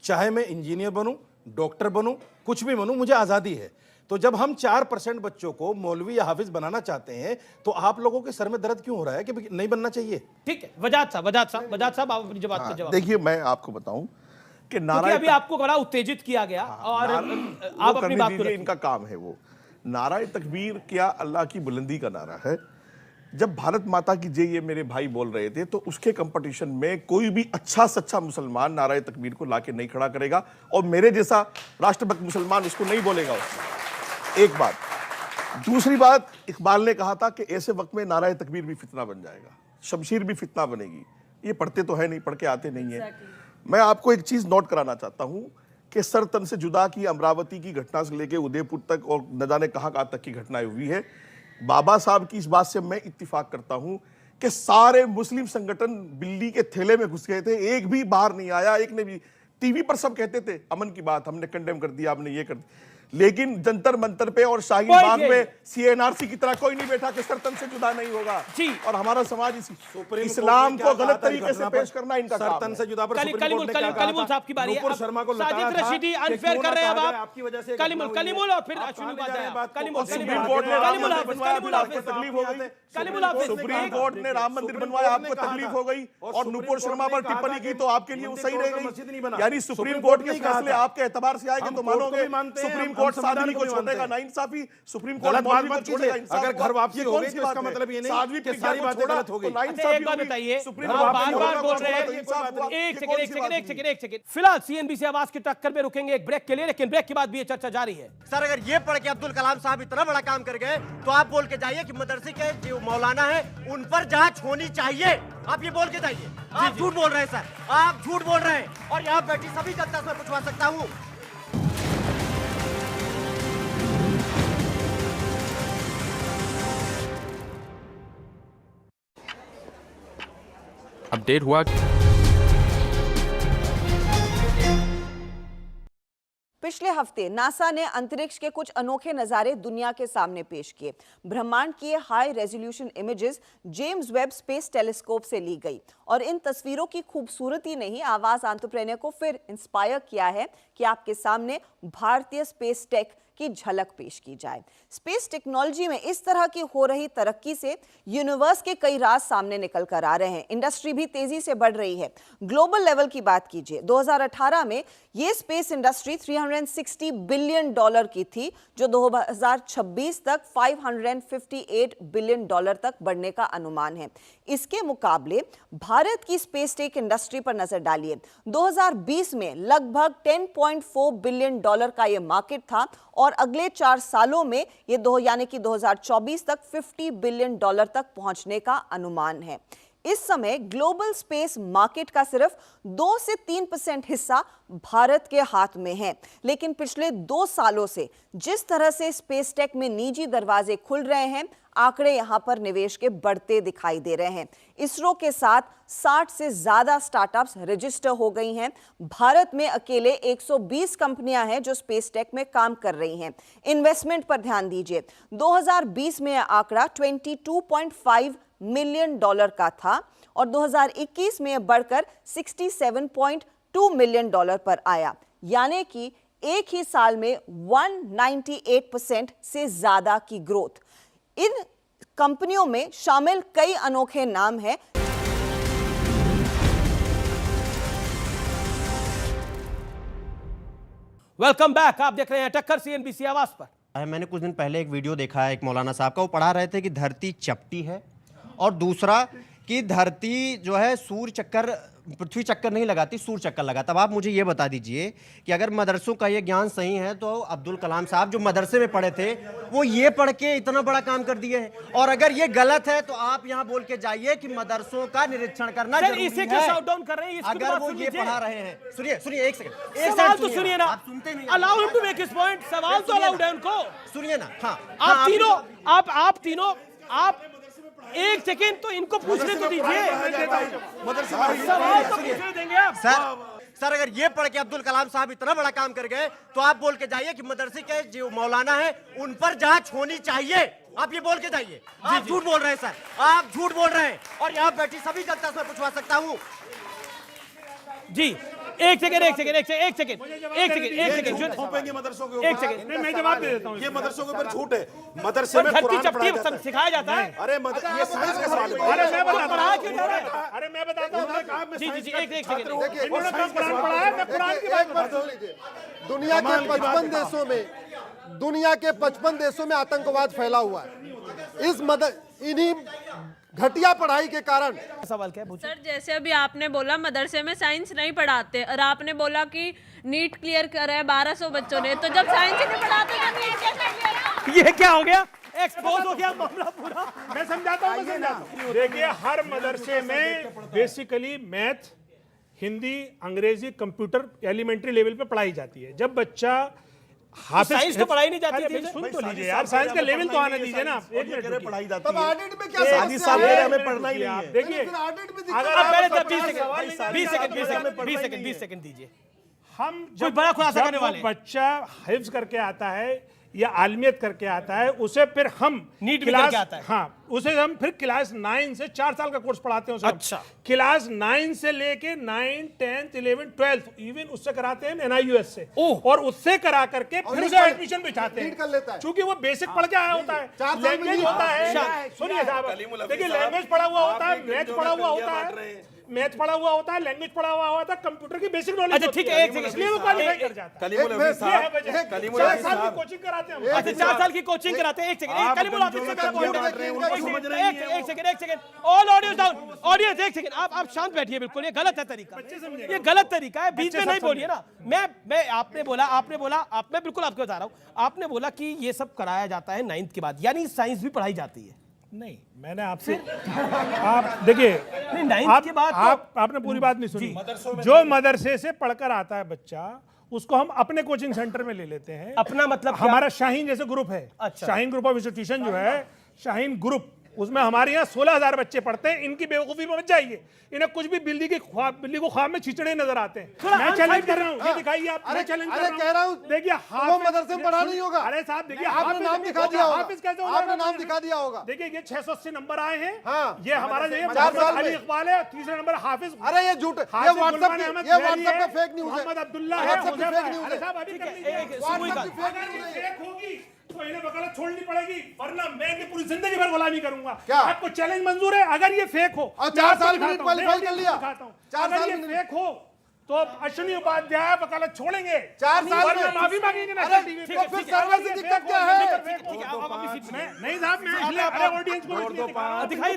चाहे मैं इंजीनियर बनूं, डॉक्टर बनूं, कुछ भी बनूं, मुझे आज़ादी है। तो जब हम 4% बच्चों को मौलवी या हाफिज बनाना चाहते हैं तो आप लोगों के सर में दर्द क्यों हो रहा है कि नहीं बनना चाहिए? ठीक है, वजाहत साहब आप अपनी जवाब का जवाब। देखिए, मैं आपको बताऊं कि नाराए अभी आपको बड़ा उत्तेजित किया गया और आप अपनी बात को रखिए। इनका काम है वो। नाराए तकबीर क्या अल्लाह की बुलंदी का नारा है। जब भारत माता की जय ये मेरे भाई बोल रहे थे तो उसके कंपटीशन में कोई भी अच्छा सच्चा मुसलमान नाराए तकबीर को लाके नहीं खड़ा करेगा और मेरे जैसा राष्ट्रभक्त मुसलमान उसको नहीं बोलेगा उसमें। एक बात। दूसरी बात, इकबाल ने कहा था कि ऐसे वक्त में नाराए तकबीर भी फितना बन जाएगा, शमशीर भी फितना बनेगी। ये पढ़ते तो है नहीं, पढ़ के आते नहीं है। मैं आपको एक चीज नोट कराना चाहता हूं कि सर तन से जुदा की अमरावती की घटना से लेके उदयपुर तक और न जाने कहां तक की घटनाएं हुई है। बाबा साहब की इस बात से मैं इत्तिफाक करता हूं कि सारे मुस्लिम संगठन बिल्ली के थैले में घुस गए थे, एक भी बाहर नहीं आया, एक ने भी। टीवी पर सब कहते थे अमन की बात, हमने कंडेम कर दिया, आपने ये कर दिया, लेकिन जंतर मंतर पे और शाहीन बाग में सीएनआरसी की तरह कोई नहीं बैठा कि सरतन से जुदा नहीं होगा। जी। और हमारा समाज इस्लाम को गलत तरीके से पेश करना इनका काम है। सरतन से जुदा पर कलीमुल साहब की बारी है। नूपुर शर्मा को साजिद रशीदी अनफेयर कर रहे हैं अब आप आपकी वजह से। कलीमुल और फिर अश्विनी कलीमुल सुप्रीम कोर्ट ने राम मंदिर बनवाया, आपको तकलीफ हो गई। सुप्रीम कोर्ट ने राम मंदिर बनवाया, आपको तकलीफ हो गई और नूपुर शर्मा पर टिप्पणी की तो आपके लिए वो सही रह गई। यानी सुप्रीम कोर्ट के फैसले आपके एतबार से आएंगे तो मानोगे सुप्रीम कोर्ट सादवी को छोड़ेगा ना इंसाफी, सुप्रीम कोर्ट मौलवी को छोड़ेगा इंसाफ। अगर घर वापसी हो गई तो इसका मतलब ये नहीं कि सारी बातें गलत हो गई। एक बात बताइए, आप बार-बार बोल रहे हैं। एक सेकंड। फिलहाल सीएनबीसी आवाज की टक्कर में रुकेंगे एक ब्रेक के लिए, लेकिन ब्रेक के बाद भी ये चर्चा जारी है। सर, अगर ये पढ़ के अब्दुल कलाम साहब इतना बड़ा काम कर गए तो आप बोल के जाइए कि मदरसे के जो मौलाना है उन पर जांच होनी चाहिए। आप ये बोल के जाइए। आप झूठ बोल रहे हैं सर, आप झूठ बोल रहे हैं और यहाँ बैठी सभी जनता से पूछवा सकता हूँ। अपडेट हुआ। पिछले हफ्ते नासा ने अंतरिक्ष के कुछ अनोखे नजारे दुनिया के सामने पेश किए। ब्रह्मांड की high resolution images James Webb space telescope से ली गई और इन तस्वीरों की खूबसूरती ने ही आवाज एंटरप्रेन्योर को फिर इंस्पायर किया है कि आपके सामने भारतीय स्पेस टेक की झलक पेश की जाए। स्पेस टेक्नोलॉजी में इस तरह की हो रही तरक्की से यूनिवर्स के कई राज सामने निकल कर आ रहे हैं। इंडस्ट्री भी तेजी से बढ़ रही है। ग्लोबल लेवल की बात कीजिए, 2018 में ये स्पेस इंडस्ट्री $360 बिलियन की थी, जो 2026 तक $558 बिलियन तक बढ़ने का अनुमान है। इसके मुकाबले भारत की स्पेस टेक इंडस्ट्री पर नजर डालिए। 2020 में लगभग $10.4 बिलियन का ये मार्केट था और अगले 4 सालों में ये यानी कि 2024 तक $50 बिलियन तक पहुंचने का अनुमान है। इस समय ग्लोबल स्पेस मार्केट का सिर्फ 2 से 3% हिस्सा भारत के हाथ में है। लेकिन पिछले 2 सालों से जिस तरह से स्पेस टेक में निजी दरवाजे खुल रहे हैं, आंकड़े यहां पर निवेश के बढ़ते दिखाई दे रहे हैं। इसरो के साथ 60 से ज्यादा स्टार्टअप्स रजिस्टर हो गई हैं। भारत में अकेले 120 कंपनियां हैं जो स्पेस टेक में काम कर रही हैं। इन्वेस्टमेंट पर ध्यान दीजिए, 2020 में यह आंकड़ा $22.5 मिलियन का था और 2021 में यह बढ़कर $67.2 मिलियन पर आया, यानी कि एक ही साल में 198% से ज्यादा की ग्रोथ। इन कंपनियों में शामिल कई अनोखे नाम हैं। वेलकम बैक, आप देख रहे हैं टक्कर CNBC आवाज पर। मैंने कुछ दिन पहले एक वीडियो देखा है एक मौलाना साहब का, वो पढ़ा रहे थे कि धरती चपटी है और दूसरा कि धरती जो है सूर्य चक्कर, पृथ्वी चक्कर नहीं लगाती, सूर्य चक्कर लगाता। अब आप मुझे ये बता दीजिए कि अगर मदरसों का ये ज्ञान सही है तो अब्दुल कलाम साहब जो मदरसे में पढ़े थे वो ये पढ़ के इतना बड़ा काम कर दिए हैं, और अगर ये गलत है तो आप यहाँ बोल के जाइए कि मदरसों का निरीक्षण करना जरूरी है। कर रहे हैं, अगर वो ये पढ़ा रहे हैं, सुनिए सुनिए एक सेकंड, सवाल तो सुनिए ना, आप सुनते नहीं, allow him to make his point. सवाल तो अलाउड है उनको, सुनिए ना। हाँ, आप तीनों एक सेकेंड तो इनको पूछने तो दीजिए, सवाल तो पूछने देंगे आप। सर अगर ये पढ़ के अब्दुल कलाम साहब इतना बड़ा काम कर गए तो आप बोल के जाइए कि मदरसे के जो मौलाना है उन पर जांच होनी चाहिए। आप ये बोल के जाइए। आप झूठ बोल रहे हैं सर, आप झूठ बोल रहे हैं, और यहाँ बैठी सभी जनता से मैं पूछवा सकता हूँ। जी एक सेकेंड मैं जवाब दे देता हूँ। ये मदरसों के ऊपर झूठ है। मदरसे में कुरान पढ़ाया जाता है। सिखाया जाता है। अरे ये साइंस का सवाल है। अरे मैं बताता हूँ। जी एक सेकेंड, इन्होंने कब कुरान पढ़ा है? मैं कुरान की बात सुन लीजिए। दुनिया के 55 देशों में आतंकवाद फैला हुआ है। इन्हीं घटिया पढ़ाई के कारण। सवाल क्या है? सर जैसे अभी आपने बोला मदरसे में साइंस नहीं पढ़ाते, और आपने बोला कि नीट क्लियर कर रहे हैं 1200 बच्चों ने, तो जब साइंस ही नहीं पढ़ाते तो नीट कैसे क्लियर? ये क्या हो गया? एक्सपोज हो गया मामला पूरा। मैं समझाता हूँ। देखिए हर मदरसे में बेसिकली मैथ, हिंदी, अंग्रेजी, कंप्यूटर एलिमेंट्री लेवल पे पढ़ाई जाती है। जब बच्चा साइंस तो पढ़ाई नहीं जाती है। सुन तो लीजिए यार, साइंस का लेवल तो आने दीजिए ना। एक मिनट पढ़ाई जाती है। तब ऑडिट में क्या समस्या है? हमें पढ़ना ही नहीं है। देखिए ऑडिट में अगर आप पहले 20 सेकंड दीजिए। हम जब बड़ा खुलासा करने वाले बच्चा हिफ्ज करके आता है या आलमियत करके आता है, उसे फिर हम नीट क्लास करके आता है। हाँ, उसे हम फिर क्लास 9 से 4 साल का कोर्स पढ़ाते हैं उसे। अच्छा। क्लास 9 से लेके 9, 10, 11, 12 इवन उससे कराते हैं NIUS से, और उससे करा करके फिर उसे एडमिशन बिठाते हैं, क्योंकि वो बेसिक पढ़ के आया होता है, लैंग्वेज होता है। सुनिए साहब, देखिए लैंग्वेज पढ़ा हुआ होता है, मैथ पढ़ा हुआ होता है, लैंग्वेज पढ़ा हुआ होता है, कंप्यूटर की बेसिक नॉलेज। अच्छा ठीक है, एक सेकंड, इसलिए वो क्वालीफाई कर जाता है। कलीमुल हफीज साहब, 4 साल की कोचिंग कराते हैं। अच्छा 4 साल की कोचिंग कराते हैं। एक सेकंड, कलीमुल हफीज से मेरा पॉइंट है। एक second, all audience down. Audience एक सेकंड, आप शांत बैठिए। बिल्कुल ये गलत है तरीका, ये गलत तरीका है। बीच में नहीं बोलिए ना। मैं आपने बोला मैं बिल्कुल आपको बता रहा हूँ। आपने बोला कि ये सब कराया जाता है 9th के बाद, यानी साइंस भी पढ़ाई जाती है। नहीं, मैंने आपसे आप देखिए 9th के बाद आपने पूरी बात नहीं सुनी। जो मदरसे से पढ़कर आता है बच्चा, उसको हम अपने कोचिंग सेंटर में ले लेते हैं। अपना मतलब हमारा शाहीन जैसे ग्रुप है। अच्छा। शाहीन ग्रुप ऑफ इंस्टीट्यूशन जो है, शाहीन ग्रुप, उसमें हमारे यहाँ 16,000 बच्चे पढ़ते हैं। इनकी बेवकूफी में मत जाइए, इन्हें कुछ भी बिल्ली को ख्वाब में छिचड़े नजर आते हैं। मैं चैलेंज कर रहा हूँ, ये दिखाइए आप। मैं चैलेंज कह रहा हूँ, देखिए वो मदरसे में पढ़ा नहीं होगा। अरे साहब देखिए, आपने नाम दिखा दिया होगा। हाफिज कैसे आपने नाम दिखा दिया होगा। देखिए ये 680 नंबर आए हैं। हाँ, ये हमारा जो 4 साल अली इकबाल है, तीसरे नंबर हाफिज। अरे ये झूठ, ये व्हाट्सएप का फेक न्यूज़ है। मोहम्मद अब्दुल्ला है। व्हाट्सएप की फेक न्यूज़ है। साहब अभी कर लीजिए। होगी तो इन्हें वकालत छोड़नी पड़ेगी, वरना मैं इनकी पूरी जिंदगी भर गुलामी करूंगा। क्या आपको चैलेंज मंजूर है? अगर ये फेक हो, और 4 साल में क्वालिफाई कर लिया, 4 साल में फेक हो तो अश्विनी उपाध्याय वकालत छोड़ेंगे। 4 साल में माफी मांगेंगे ना टीवी पे। तो फिर सर्वर से दिक्कत क्या है? नहीं साहब, मैं ऑडियंस को दिखाइए।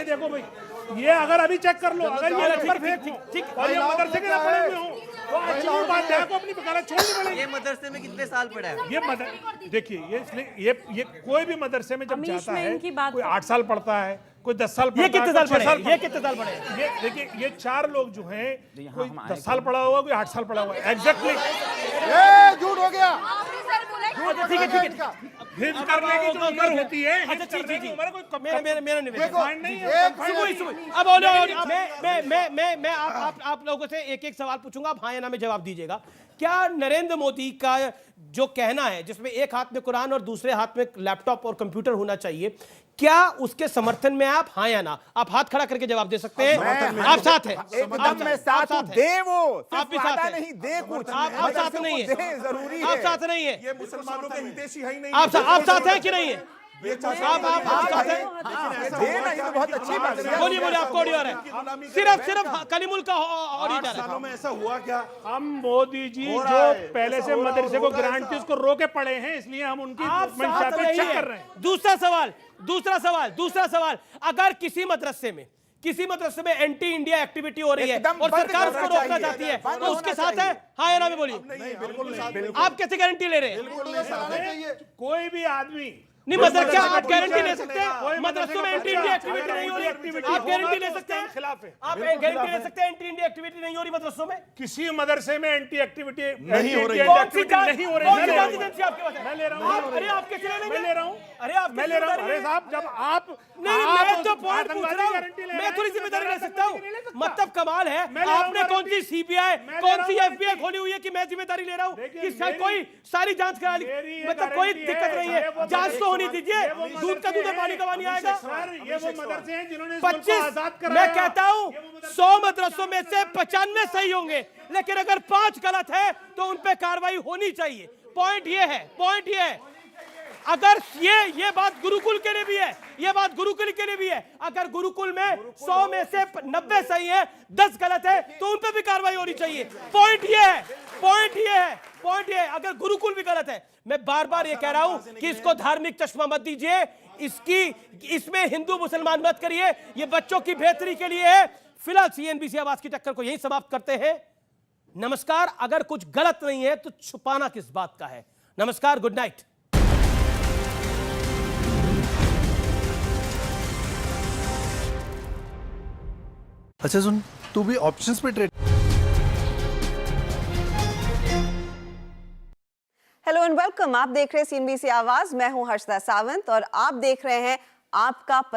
देखो भाई, ये अगर अभी चेक कर लो, अगर ये नंबर फेक हो और ये मदरसे के ना पढ़े हुए हो तो अश्विनी उपाध्याय को अपनी वकालत छोड़नी पड़ेगी। ये मदरसे में कितने साल पढ़ा है? ये देखिए, ये कोई भी मदरसे में जब जाता है, कोई 8 साल पढ़ता है, कोई 10 साल ये कितने साल पढ़े? पढ़ा। ये कितने साल पढ़े? ये देखिए, ये 4 लोग जो हैं, कोई 10 साल पढ़ा हुआ, कोई 8 साल पढ़ा हुआ है। एग्जैक्टली झूठ हो गया। ठीक है, ठीक है। हित करने की जो उम्र होती है, अच्छा, हित करने की उम्र कोई मेरा निवेदन। कंफाइंड नहीं है। अब मैं आप लोगों से एक एक सवाल पूछूंगा, आप हाँ या ना में जवाब दीजिएगा। क्या नरेंद्र मोदी का जो कहना है, जिसमें एक हाथ में कुरान और दूसरे हाथ में लैपटॉप और कंप्यूटर होना चाहिए, क्या उसके समर्थन में आप हाँ या ना? आप हाथ खड़ा करके जवाब दे सकते हैं। आप साथ हैं? एकदम मैं साथ हूं। दे वो, आप भी साथ हैं? नहीं दे कुछ। आप साथ नहीं है? जरूरी आप साथ नहीं है? ये मुसलमानों के हितैषी है ही नहीं। आप साथ हैं कि नहीं है? आप साथ हैं? देना ये तो बहुत अच्छी बात है। बोलिए आपको ऑडियो है। सिर्फ कलीमुल का ऑडियो जा रहा है। सालों में ऐसा हुआ क्या? हम मोदी जी जो पहले से मदरसे को ग्रांट थी उसको रोके पड़े हैं, इसलिए हम उनकी मंशा पे चेक कर रहे हैं। दूसरा सवाल, अगर किसी मदरसे में एंटी इंडिया एक्टिविटी हो रही है और सरकार उसको रोकना चाहती है, तो उसके साथ है? हाँ या ना में बोलिए। आप कैसे गारंटी ले रहे हैं? कोई भी आदमी नहीं, मतलब क्या आप गारंटी ले सकते हैं मदरसों में एंटी इंडिया एक्टिविटी नहीं हो रही? आप गारंटी ले सकते हैं? खिलाफ है। आप गारंटी ले सकते हैं एंटी इंडिया एक्टिविटी नहीं हो रही मदरसों में? किसी मदरसे में एंटी एक्टिविटी नहीं हो रही। कौन सी जांच नहीं हो रही? कौन सी जांच एजेंसी आपके पास है? मैं ले रहा हूं। अरे आप कैसे ले लेंगे? मैं ले रहा हूं। अरे आप मैं ले रहा हूं। अरे साहब, जब आप नहीं, मैं तो पॉइंट पूछ रहा हूं। मैं थोड़ी जिम्मेदारी ले सकता हूं। मतलब कमाल है, आपने कौन सी सीबीआई, कौन सी एफबीआई खोली हुई है कि मैं जिम्मेदारी ले रहा हूं कि कोई सारी जांच करा ली? मतलब कोई दिक्कत नहीं है, जांच तो होनी दीजिए। दूध का दूध है, पानी का पानी आएगा। ये वो मदरसे हैं जिन्होंने 25, मैं कहता हूं 100 मदरसों में से 95 सही होंगे, लेकिन अगर 5 गलत है तो उन पे कार्रवाई होनी चाहिए। पॉइंट ये है। अगर ये बात गुरुकुल के लिए भी है, अगर गुरुकुल में 100 में से 90 सही है, 10 गलत है, तो उन पे भी कार्रवाई होनी चाहिए। पॉइंट ये है। अगर गुरुकुल भी गलत है, मैं बार-बार ये कह रहा हूं कि इसको धार्मिक चश्मा मत दीजिए, इसमें हिंदू मुसलमान मत करिए, ये बच्चों की बेहतरी के लिए है। फिलहाल सीएनबीसी आवाज की टक्कर को यहीं समाप्त करते हैं। नमस्कार। अगर कुछ गलत नहीं है तो छुपाना किस बात का है? नमस्कार, गुड नाइट। अच्छा सुन, तू भी ऑप्शंस पे ट्रेड। Hello and welcome. आप देख रहे हैं सीएनबीसी आवाज। मैं हूं हर्षदा सावंत और आप देख रहे हैं आपका